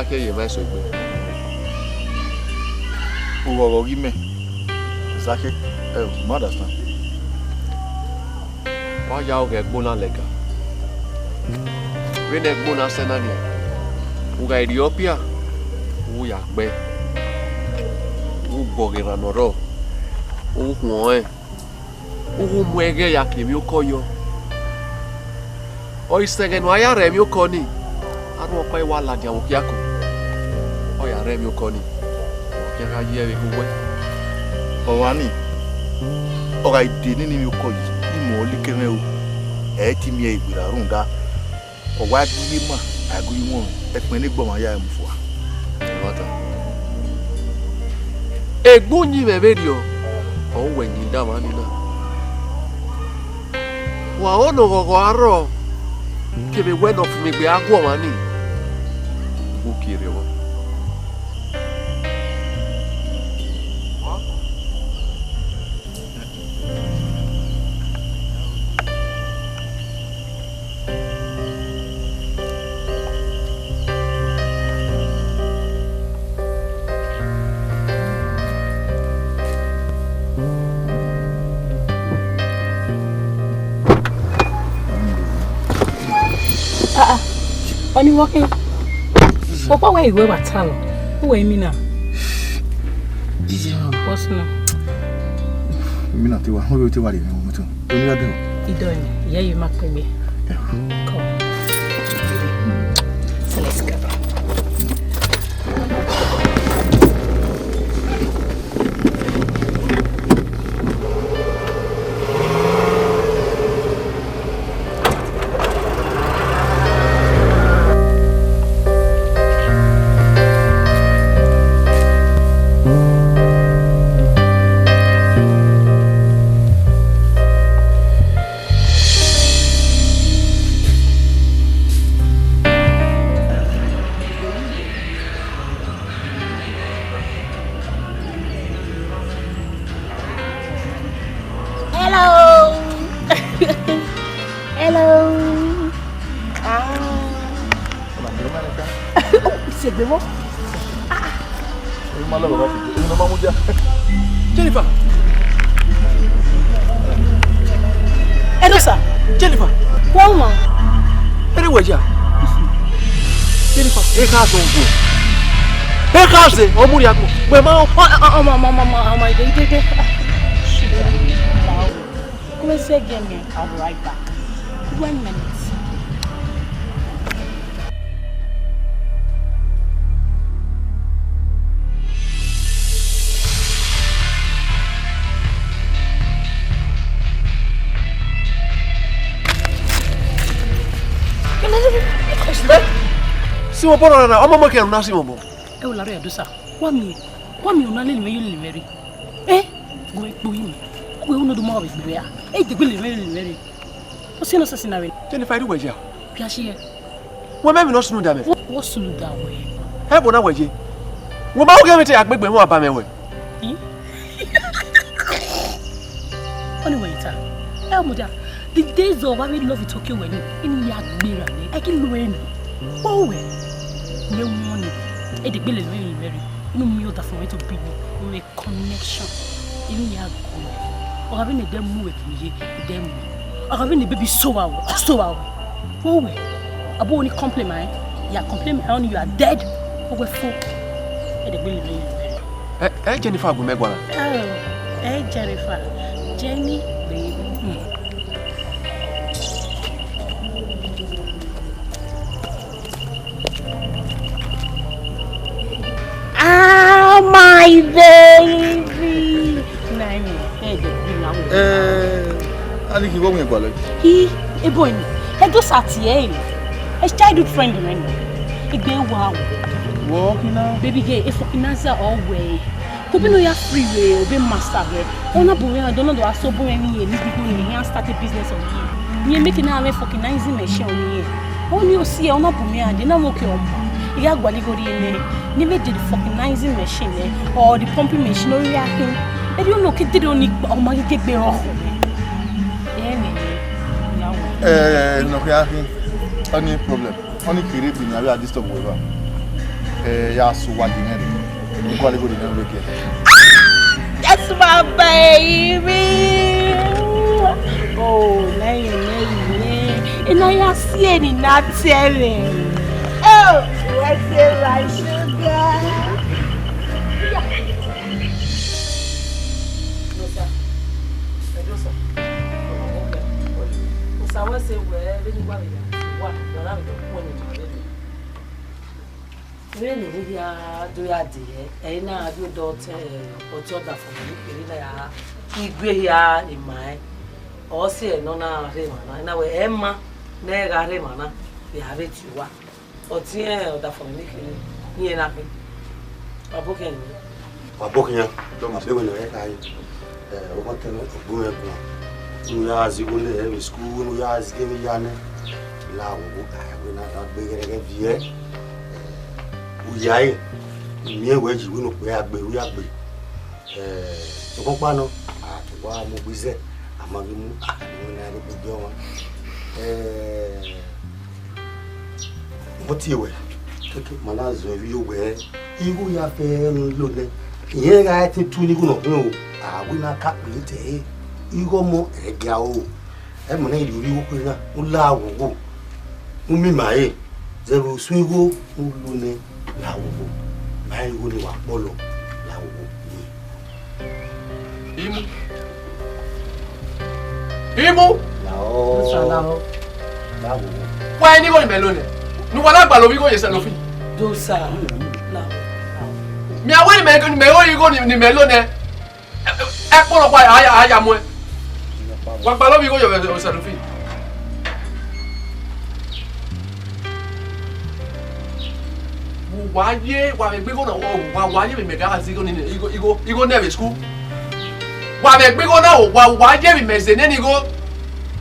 ke ye mai so gbe. Ugo give me. Zake, understand. Wa ya o ge gbona lega. We ne gbona senani. Uga Ethiopia. U ya gbe. U gbogera noro. U huon U mwege ya kemi ukoyo. O isege no aya remi ukoni. Anu opa iwa ladia wokiako. O ya remi ukoni. Okiaka ye we kuwe. Owani. Oga ide nini mi ukoyi. Ni mo li kene o. E ti mi e igbira runga. Owa di ma aguyi won. E pin ni gboma ya e mu fo. Wata. Egbunyi beberio. O wenyi dama ni na. Wa ono gogo aro. Kebe weno fumi gbe agwo mani. Ukire wo. Only walking. Papa, where you were at all? Who are you now? What's no? Mi na ti wa, ho ti wa le mi mo tun. Oni ade o. Idoni, yeah, you mark me. Come. So let's go. Jennifer. Edosa. Jennifer. Woman. Anyway, ja. Jennifer. Ekazo. Ekaze. Omuri akmo. We ma My baby. Come and say again, man. I'll be right back. 1 minute. Si mo poro na omo mo ke na si mo bo. E o la re Edosa. Wa mi una le me yuli meri. Go ekpo yin. We uno do mo be be ya. De gbe le meri. O se no se sinawe. Jennifer ri weje. Bia she. Wo me mi no sunu da me. Wo sunu da we. He bo na weje. Wo ba wo ge mi te agbegbe mo aba me we. Anyway, Elmoda, the days of having love with Tokyo when in Yagbira, I can learn. Oh, no money. A big bill is very, no meal that for me to bring me a connection in Yago. Or having a damn move with me, them. Or having the baby so out. Oh, a bony compliment. Ya compliment on you are dead. Or we're full. A big bill is very. Jennifer go megwana. Oh, Jennifer. Jenny, baby. Ah, my baby. Nani, Ali ki wo mi gba lo. He, a boy. He do satie. A childhood friend man. Igbe wow. Wo kina. Baby gay, if finanza all way. Obi no ya freeway, obi master here. Ona boy, I don't know do aso boy any here. Libi go here start a business on here. You making now fucking nice machine on here. Only you see ona boy and na mo ke omba. You got gwali go here. Never did the fucking nice machine or the pumping machine or reacting. I don't know kid did only o ma ke gbe ro. No reacting. Any problem. Only create in area disturb over. ya so Uwadiae. You call it good in the That's my baby. Oh, nay. And I see any not telling. Oh, what's it like, sugar? Someone say, well, really, we are doing a day, and now your daughter or daughter from me, we in my or say, no, now, Remana, Emma, Nega Remana, we have it you are, or tear or that from me, near nothing. A booking. A booking, don't say when I want to go. We are the school, we are giving Yana. Now, we not big again. Uwadiae, near where you will we are be. So, Compano, I will be there. Among you, I will be what you will take Manas of you where you will have a load. Here I think 2 no, I will not calculate. You go more a gao. I'm going to do you Ulawo. Umi my, there will swing Ulune Lawo. My Ulu Apollo Lawo. Imo? Lao. Why any one melon? No one about Lovigo is a lofi. Do sa. Me, I want to make a melon, you go in the melon. Apple of why I am one. What Balovi go your selfie? Why ye? Why we go now? Why you make a zigon in you go never school? Why we go now? Why you make the nanny go?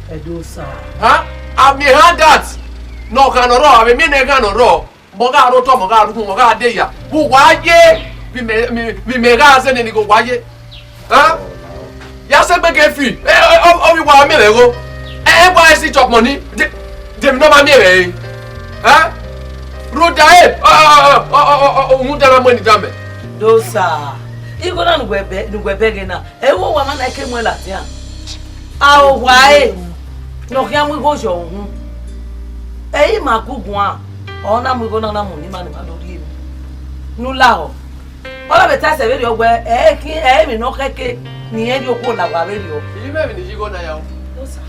Edosa. Huh? I may have that. No can or raw, I mean a gun or raw. Moga or Tomoga, Moga Deya. Who why ye? We may gas and go why ye? Huh? Yes, I get free. Oh, you want me to go? Why is it of money? Them no money, huh? Uwadiae, Mutara money, damn it. Dosa. You go down where begging now. Every woman I came well at ya. Oh, why? No, can we go show? Eh, my good one. Oh, now we go on a money man. No lao. All of the time, I video where eh, no cake. Ni edio ko na wa radio. You may be you go na yaw. No sir.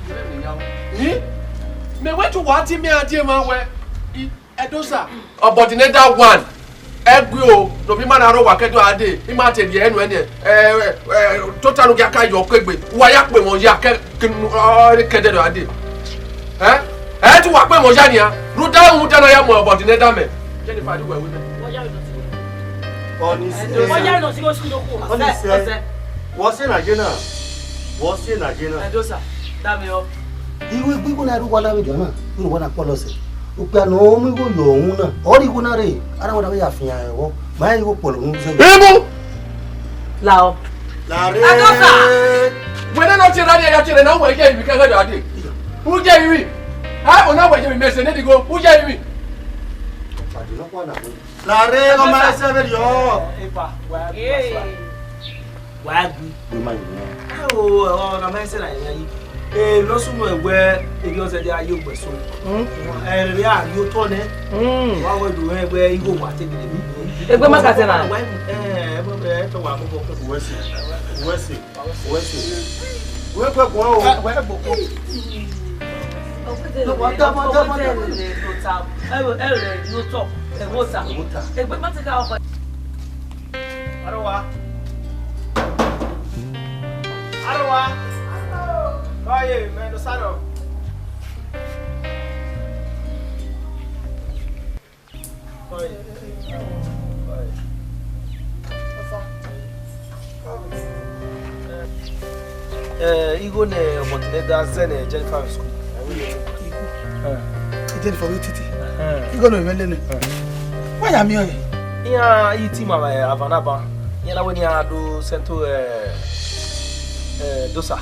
You may be yaw. Me went to what me and man where Edosa. Obo-Edin that one. Egwo no be man aro wa kedo ade. I ma te die enu ene. Total ga ka yo pegbe. Wa ya pe won ya ke kede do ade. Tu wa pe mo ja ni a. Ru da hu da na ya mo Obo-Edin da me. Jennifer du we we. What's in Agena? What's in Agena? Edosa. Damio. You will be going to what I do. You want to policy. You can only go your own. Or you want to read. I don't want to be a fian. My you pull. Lao. Edosa. When I not ready, I actually know where you because I did. Who gave me? I will not wait to be messing it go. Who gave me? I do not want to. La rega mais sério. Epa, Wagyu. Oh, na mais sério aí. Lọ sumo egbe ebi ose dia ayo gbe so. Ere a yo to ne. Wa we du egbe igo wa te bi. Egbe makate na. Egbe to wa mo ko Wesi. We pe ko o. We gboko. No top. Egbe mateka o. Arwa. Oye, me no saro. Oye. Igo ne Obo-Edin da zene Jennifer school. Jennifer we titi. Igo no me lene. Why am you? Iya iti mama avanaba. Yana woni ado sento dosa.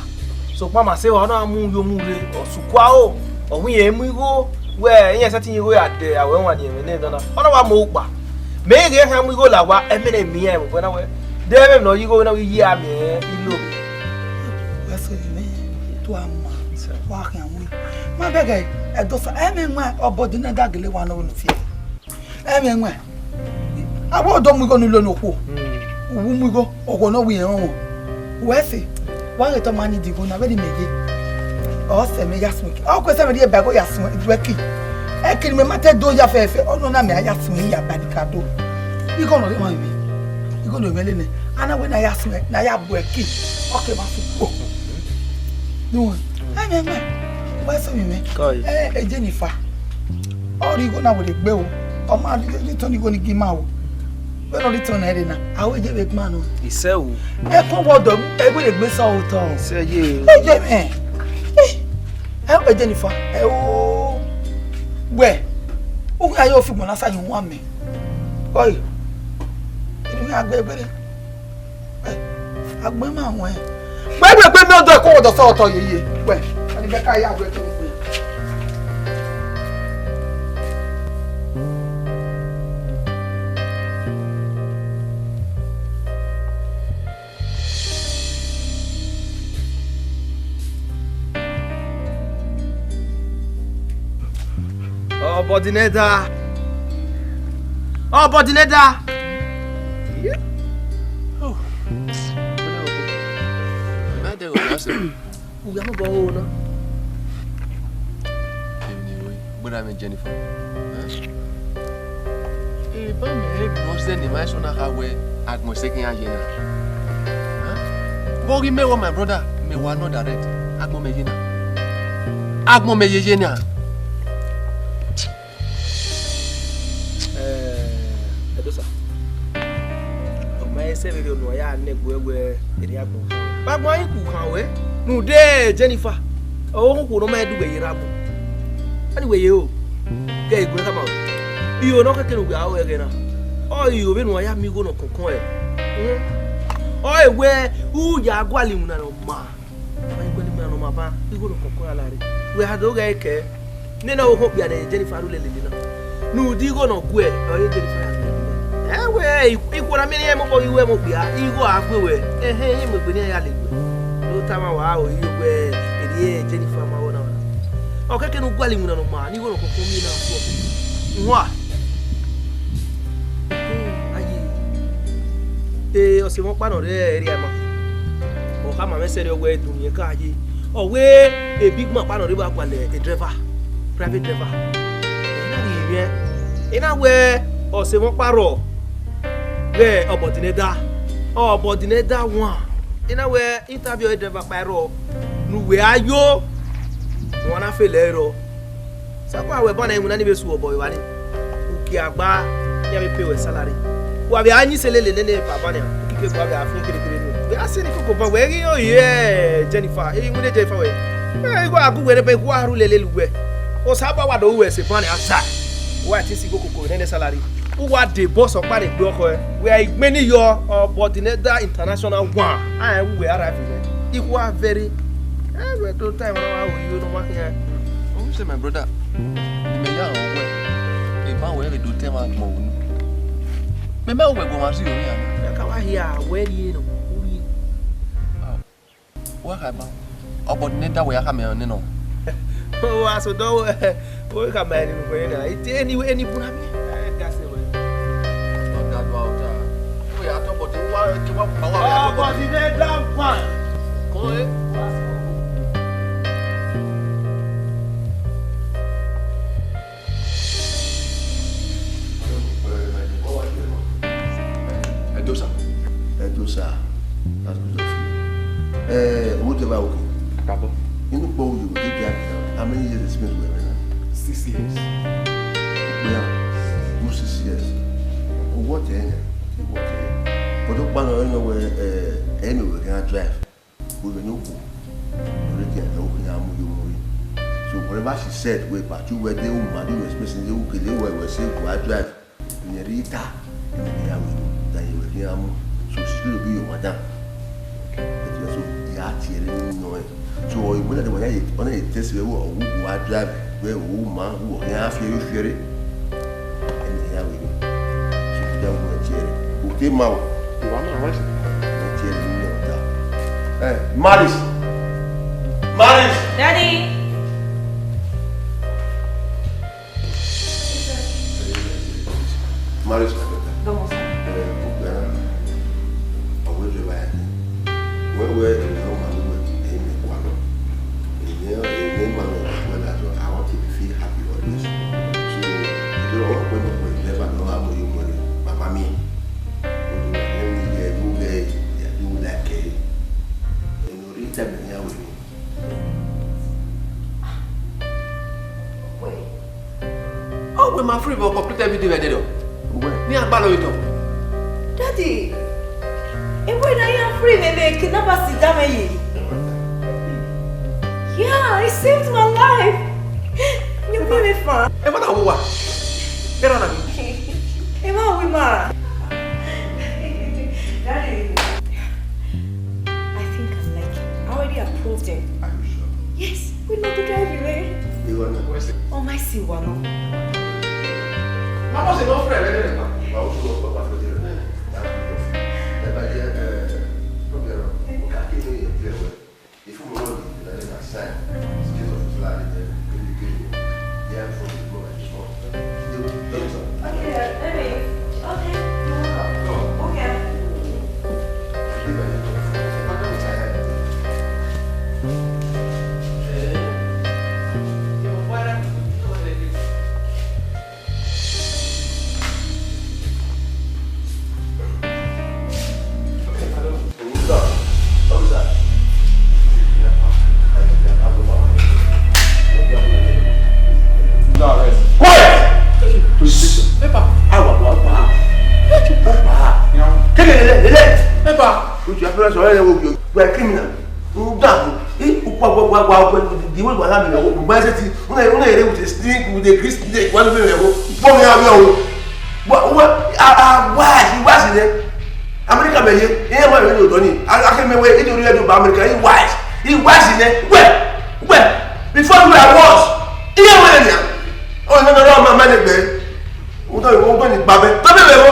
So mama say wa na mu yo mu re osukwa o. Ohun ye mu igo Where yes, I think you at there. I won't want you. I don't want more. Maybe I will go like a minute. Me, when I went there, no, you go now. Yeah, me. You look. What's it? To a walking. My bag, I don't say, Obo-Edin that gale one on fear. I want don't we go to learn who? Whom we go or no we own. Where's it? One little money to go now, very maybe. Oh, say me, yes, me. Oh, because I'm a dear bag, yes, it's working. I can remember do your face. Oh, no, I ask me, ya bad cado. You gonna remind me. You gonna really, and when I ask me, now I have working. Okay, my foot. No, I'm where's me? Jennifer. Or you go now with a bill. Or my little you gonna give out. But not return Edina. I will give it man. He said, I put what the every miss all town. Say, yeah. Hey, help Jennifer. Oh, where? Who are you from? I said you want me. Oi, you are baby. I'm my man. Where we not the call the sort of you? Where? And the guy are waiting. Obo-Edin. Yeah. Oh. Madam, what's it? We are not going on. But I'm Jennifer. Eh, but me, most of the men are away at my second agenda. But you know my brother, me want not direct. Agmo me yena. Say we no ya ne gwegwe eri agbo ba gbo yin ku kan we nu de Jennifer o ku no ma du we yira agbo ani we ye o ke igwe kama bi o no ke kenu gba o ye na o yi o be no ya mi go no kokon e o ewe u ya gwali mu na no ma o yi gwali mu na no ma ba bi go no kokon ala re we ha do ga eke ne na o ho bia de Jennifer ru lele na nu di go no ku e o ye Jennifer we ikura mini e mo bo iwe mo bia igo agbewe him gbeni ya legbe no tama wa o iwe eri Jennifer ma wona o keke no gwali mu na no ma ni go no kokon mi na so nwa ayi o se mo pa no re eri ama o ka ma mesere owe dunye ka ayi o we a big man pa no re ba kwale a driver private driver na ri yen ina we o se mo paro we Obo-Edin one ina we interview driver paro nu we ayo won na fele ro sakwa we bona imu na ni be su obo iwa ni uki agba ya be pay we salary wa be anyi selele ne papa ni kike gba be afin kire nu we asini koko ba we ri o ye Jennifer e mu de Jennifer we e go agu we be ku aru lele luwe o saba wa do we se pan asa wa ti si koko ne salary Uwadiae boss of Paris Blocker, where many your Obo-Edin international one. I will arrive there. If we are very every time you know what here. Oh, say my brother. You may young away. If I were to do tema moon. Me me we go ma see you here. Ka wa here where you know. What about Obo-Edin we are coming no. Oh, aso do we come by ni ko ina. It any buna me. Obo-Edin down one. Go ahead. Edosa. That's good of you. What about okay? Cabo. You know, boy, you did that. How many years it's been with me? 6 years. Yeah, 6 years. What then? But don't ban on anyway, can I drive? We will know. So whatever she said, we but you were the woman, you were expressing the okay, they were saying, I drive in the Rita, in the Yamu, that you were here. So she will be your madam. So the art here, so when on a test where who are drive where woman who are fear fury. And here we go. She don't want to cheer. Who came out? You want to rest? Hey, Maris! Maris! Daddy! Maris, Vamos. where you know my woman in the quarter. I want to feel happy always. So you don't want to never know how much money. My mommy. You like it. You know, reach out here with me. Oh, when my free will complete everything I did. Where? Me and Balo it up. Daddy, and when I am free, maybe can never sit down. Yeah, it saved my life. You made me fun. Hey, what are you? Get on me. Hey, Mom, Daddy, I think I'm like it. I already approved it. Are you sure? Yes, we know to drive you, eh? You want to? Oh, my Siwano. Mama, c'est mon frère, elle est là. Bah, on se voit pas faire dire. Il faut me rendre d'aller à ça. Ce qui est là, il y a un fond de moment. Okay, Daddy. Okay. Okay. Tu as fait ça, tu es criminel. On dame, et pourquoi dis moi voilà mais on va dire on a héré ou des sneak ou des gris des quoi le héros. Bon il y a bon il was there. America be here. E ma we do ni. I can me we do America. He was there. Where? Before you were was. Iye we ni. Oh no my man be. O do ni babe. Babe be wo.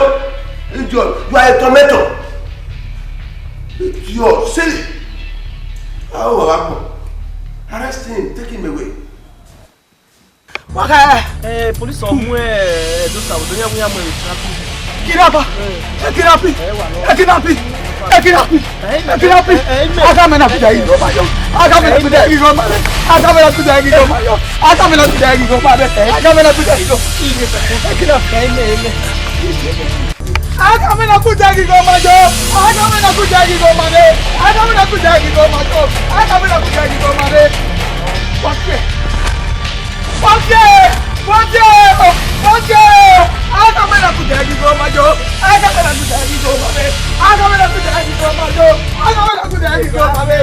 You are a tomato. You're silly. Oh, arrest him, take him away. Waka, police on moi, do ça, do ya moi kidnapper. Kidnapper. Aka mena kuda yi go mayo. Aka mena kuda yi go mayo. Aka mena kuda yi go mayo. Aka mena kuda yi go mayo. Aka mena kuda yi go. Aka mena kuda yi go mayo. Aka mena kuda yi go mayo. Aka mena kuda yi go mayo. Aka mena kuda yi go mayo. Aka mena kuda yi go mayo. Aka mena kuda yi go mayo. Aka mena kuda yi go mayo. Aka mena kuda yi go mayo.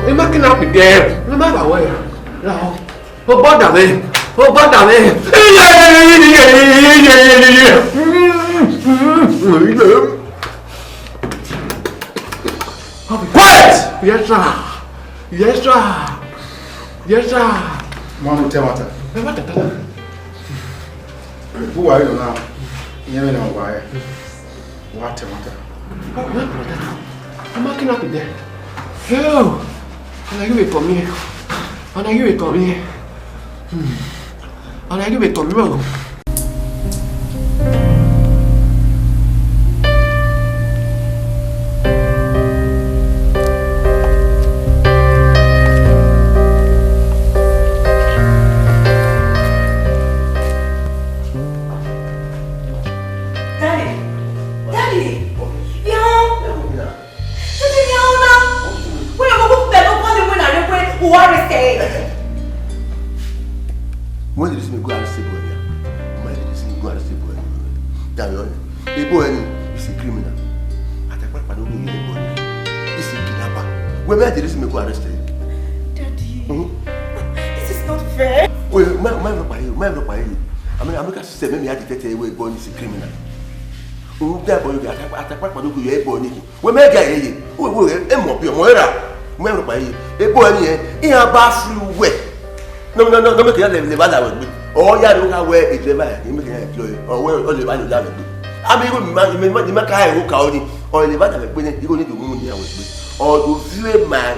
Ẹ má kí n àpì dẹ́ ẹ má bà wẹ̀ ó bọ́dà mi. Quiet! Yes, sir. Mama, tell what? Who are you now? You know why? What? Ẹ má kí n àpì dẹ́. On a eu ton mieux. On a eu ton mieux. On a eu ton mieux. When did you see me go and stay boy? When did you see me go and stay boy? Damn, Obo-Edin is a criminal. At a point, I don't know you boy. He's a kidnapper. When did you see me go and stay? Daddy, this is not fair. Well, my I mean, I'm not saying maybe I detected away boy is a criminal. Who that boy at a point, I don't know you boy. When my guy, who will M.O.P. Moira, my boy, he a bathroom wet. No, make it the bad with me. Oh, yeah, look how where it's never make an employee or where all the value that with me. I mean, you make a high hook out or the bad with me, you go need to moon here with me. Or to feel my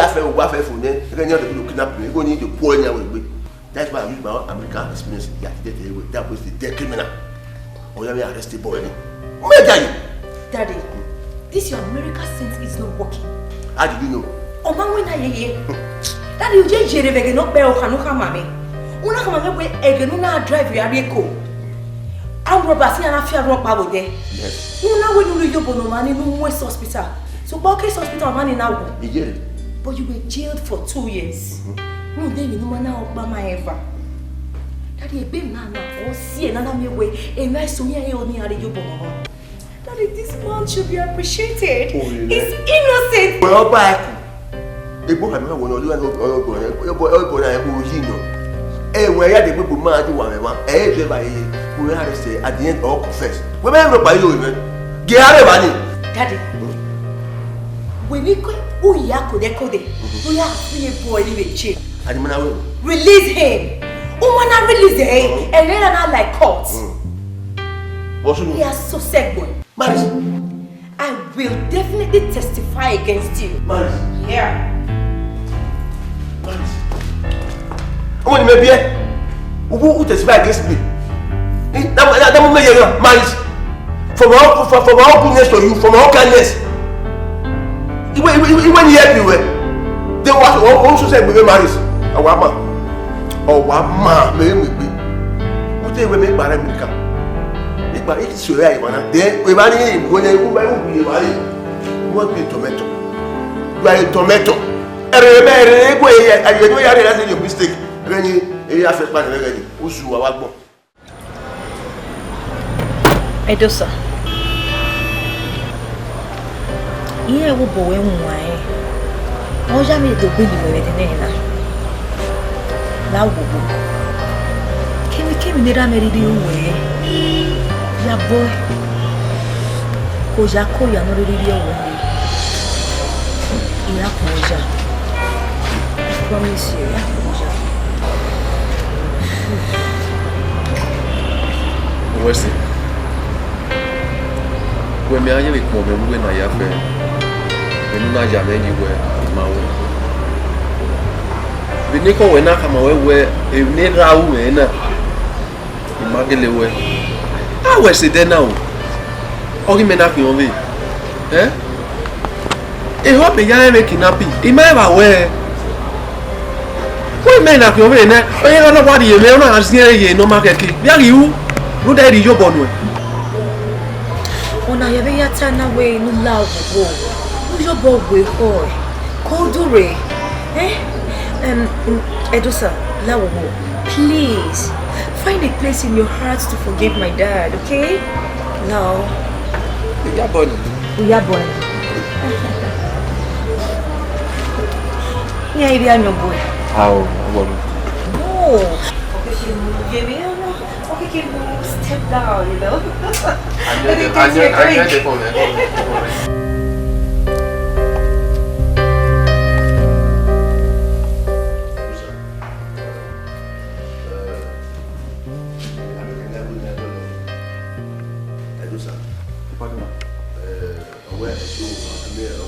affair warfare for them, then you have to kidnap me, you go need to pour here with me. That's why I use my American experience that was the dead criminal. Or you have arrested boy. Daddy, this your American sense is not working. How did you know? Oh, man, when I hear Daddy, you just get no bear or no come. Una come away again, una drive your vehicle. I'm Robertson and I fear rock power there. Yes. Una when you go no man in West Hospital. So, Barclays Hospital man in now. But you were jailed for 2 years. No, then you know, now, Mama ever. Daddy, a big man now, or see another way, a nice to me only at you. Daddy, this man should be appreciated. He's innocent. Well, back. The book I remember when I where the people mad one, we had to say at the end all confess. Remember by you, get out of money. Daddy, when we go, we are free boy in the chain. Release him. Who wanna release him? And then I like courts. We are so sad, boy. I will definitely testify against you. Yeah. Who testify against me? That make you marriage from our goodness to you, from our kindness. When you help you, they also say we marriage. Our mama, me. What they will make by America? But it's so right, man. Then we marry him when you want be tomato. You are a tomato. I remember your mistake. When you have a plan, who's you are born. Edosa. Iye wo bo we nwa e. O ja mi do gbe ni we de na. La wo bo. Kemi ni ra meri di we. Ya boy. Ko ja ko ya no ri di o we. Ira ko ja. I promise you, ya ko ja. What's it? When me aye ko me we na ya fe. Me na ja me ni we ma we. We ni ko we na ka ma we e ni ra u me na. Imagele we. Ah we se de now. O ki me na fi on we. Eh? E ho be ya me kidnapping. I ma ba we. We me na fi on we na. O ye na wa di ye me na asin ye no market ki. Bi ari u. Who died in your bonnet? Ona yebe yata na we no love wo. No your boy we hoy. Kodure. Edosa, lawo. Please find a place in your heart to forgive my dad, okay? Now. We are born. Yeah, you are your boy. How? No. Okay, step down, you know. I need the phone.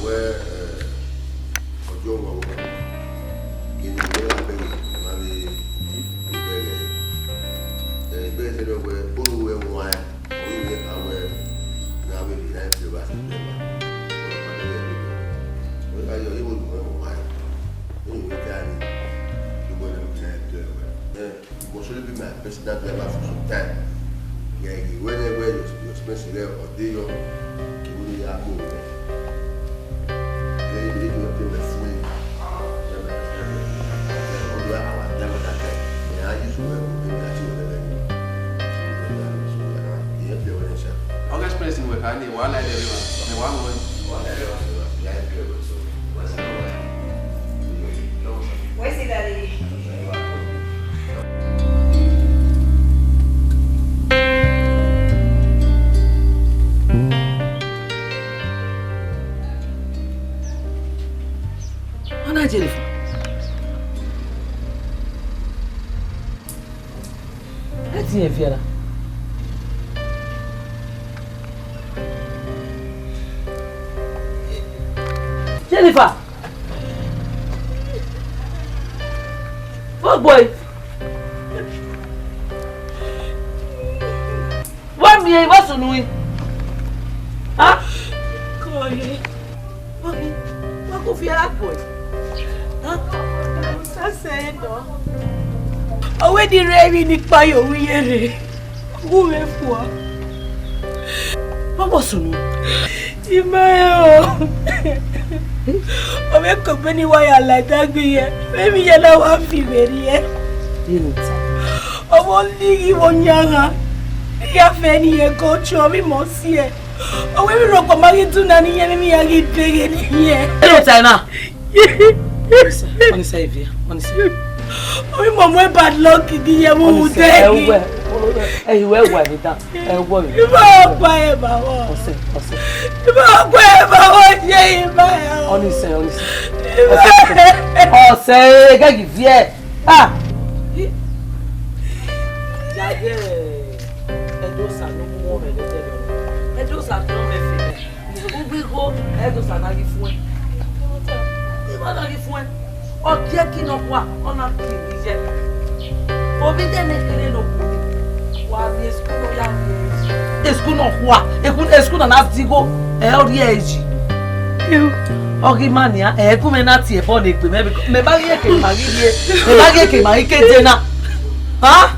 Where Viera. Jennifer! Oh boy! What me I was doing? Huh? Koi. Mami, what go fear that boy? Huh? I said no. Owe di revi ni pa yo wiyere. Wo me fo. What was doing? Imayo. Ome ko beni wa ya la dagbe ye. Maybe ya na wa fi veri ye. Omo ligi wonyanga. Ya fe ni ye ko cho mi mo si e. Owe mi ro ko magi tuna ni ye mi ya gi pege ni ye. Hello Tina. Oni say via. Oni say. Omi mo mo bad luck di ye mo dey. Eh we wa ni ta. Eh wo mi. Iba pa e ba wo. Ose. Iba pa e ba wo je iba. Oni say. Ose ga gi vie. Ah. Jage. Edo sa no mo re le tele. Edo sa no me fi. Ni gbe go edo sa na gi fun. Iba na gi fun. O je ki no kwa ona ki ni je. Obi de ne kele no ku. Wa mi school ya mi. School no kwa. School na digo e ori eji. You ogi mania e ku me na ti e bo ne gbe me ba ye ke ma ri ye. Me ba ye ke ma ri ke je na. Ha?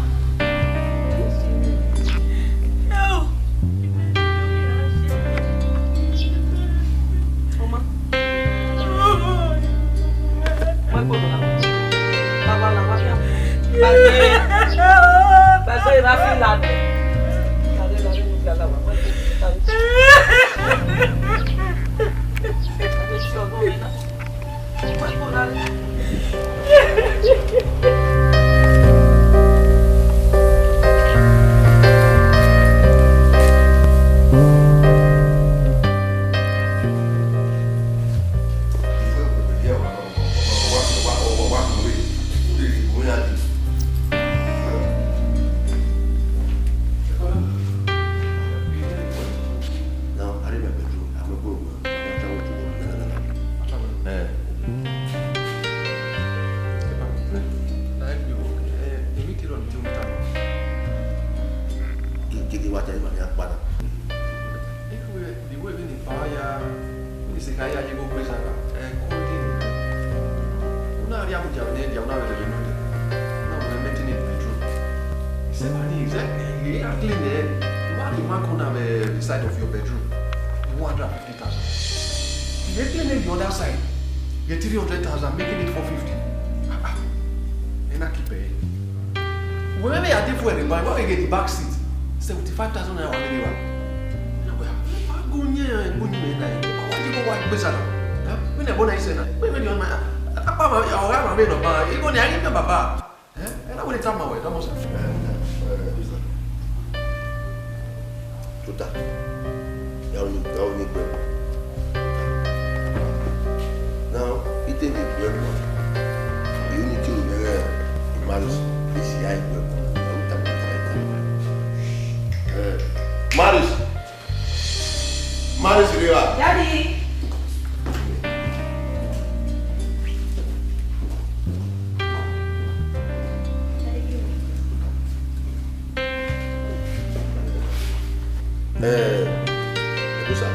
Écoute ça.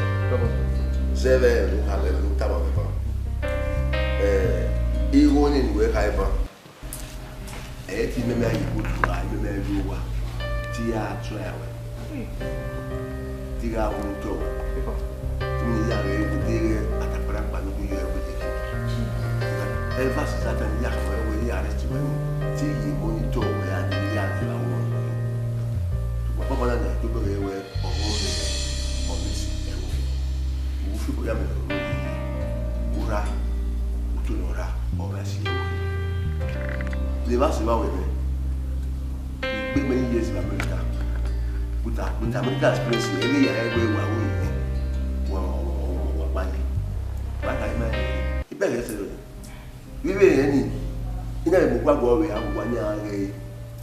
C'est vrai, nous avons il y a une nouvelle caïba. Et tu me mets à y goûter, tu me mets à y voir. Tu as travaillé. Tu as un tour. Tu me dis à réécouter à ta propre famille. Elle va se s'attendre à ce qu'il y a un restaurant. Tu y monitor et à dire à la roue. Tu ne peux pas voir tu peux voir au monde. On est vous faites bien le oura ou tout l'aura on va essayer les vases va ouais mais many years in America with America express ele ya egbe wa bani baka ima ibe le se lo vive ni ina le gba go we awu wa ni are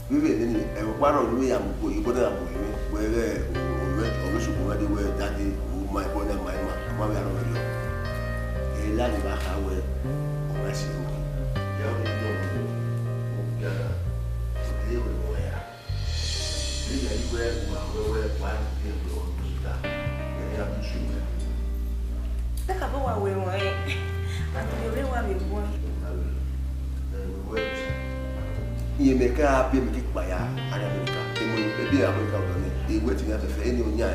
vive ni e wo paro lu ya mo yi bodo abo yi we re o su ko de we daddy my boy and my man ma we are over e la ni ba ha we o ma si ko ya o ni do ya de we mo ya ni ya ni we ma we pa ni do o su da ni ya bi su me ta ka bo wa we mo e ati we wa me bo iye me ka pe me ki pa ya ara me ka e mo e bi America o ni e we ti ya fe fe ni o nya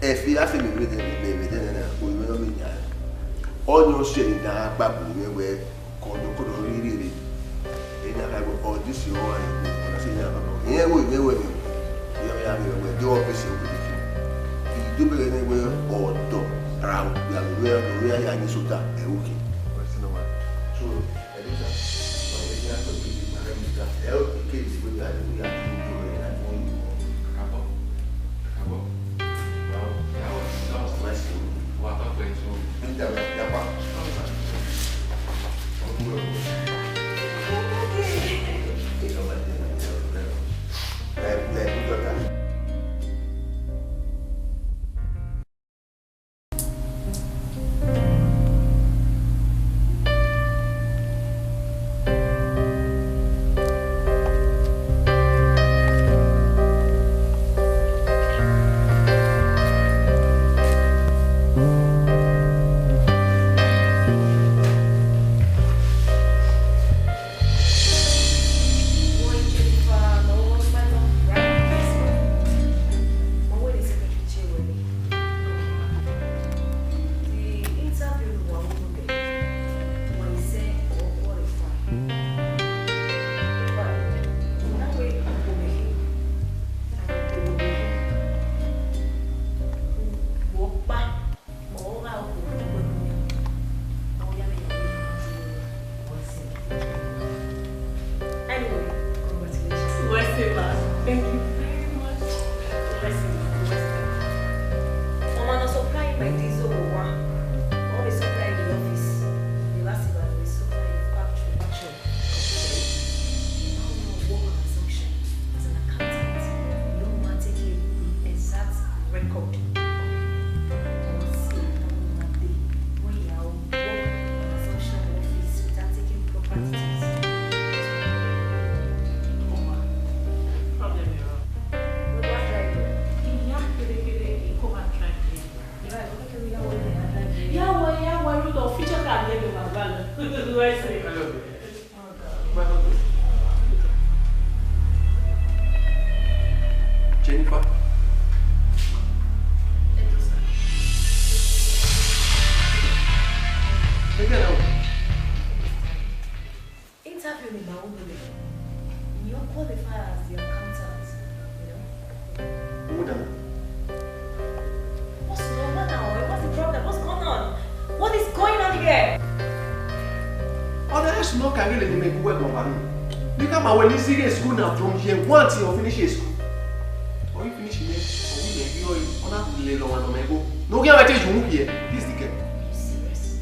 e fi afi mi we de na o mi no mi nya onyo se na papu we ko ri e na ka go o this you are na se nya ba e we mi ya we do o se o bi ki do be ne we o do ra ya we ya ni suta e o ki so e do sa o e ya ko bi ma re mi ka e o ki di we ya ni ya ni do re na mo abo school now from here once you finish school or you finish here or you no get what you here this the girl serious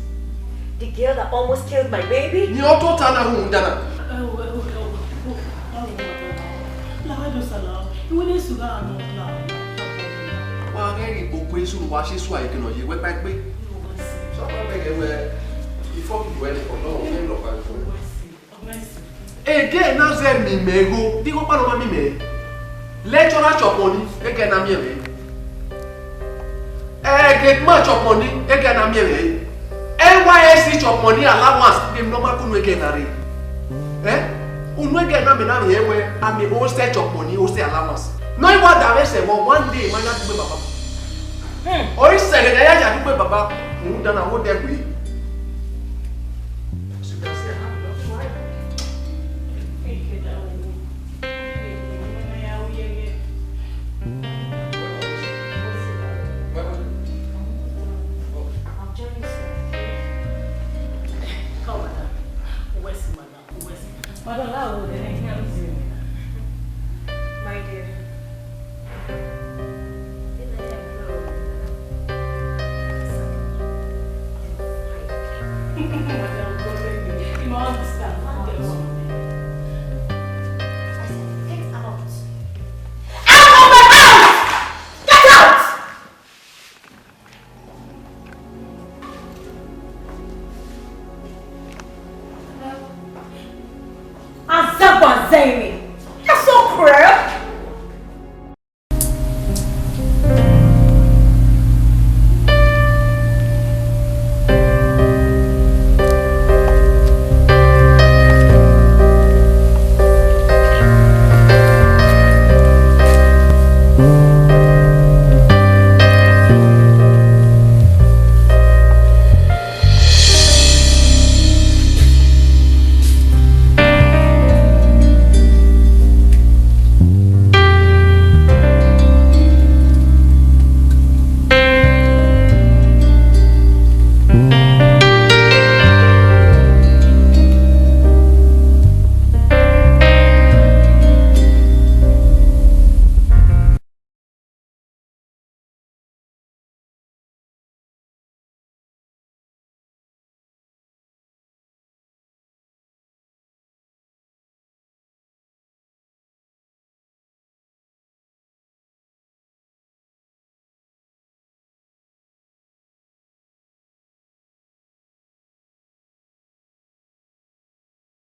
the girl that almost killed my baby ni auto tana hu ndana la do sala you need to go and wa ngeri popo isu wa se su ayi kino ye we pa pe so ko be we before you went for no we lo pa for again now say mi mego di ko pa no ma mi me lecturer choponi e ke na mi e get much of money, again I'm here. NYSC chop money allowance, them normal couldn't again. Eh? Unwege na me na me here I'm a hosted chop money, hosted allowance. No what that say, well, one day, man, not to be Baba. Or he said, I had to be Baba, who done a whole day with. My dear. Azaba Zaini.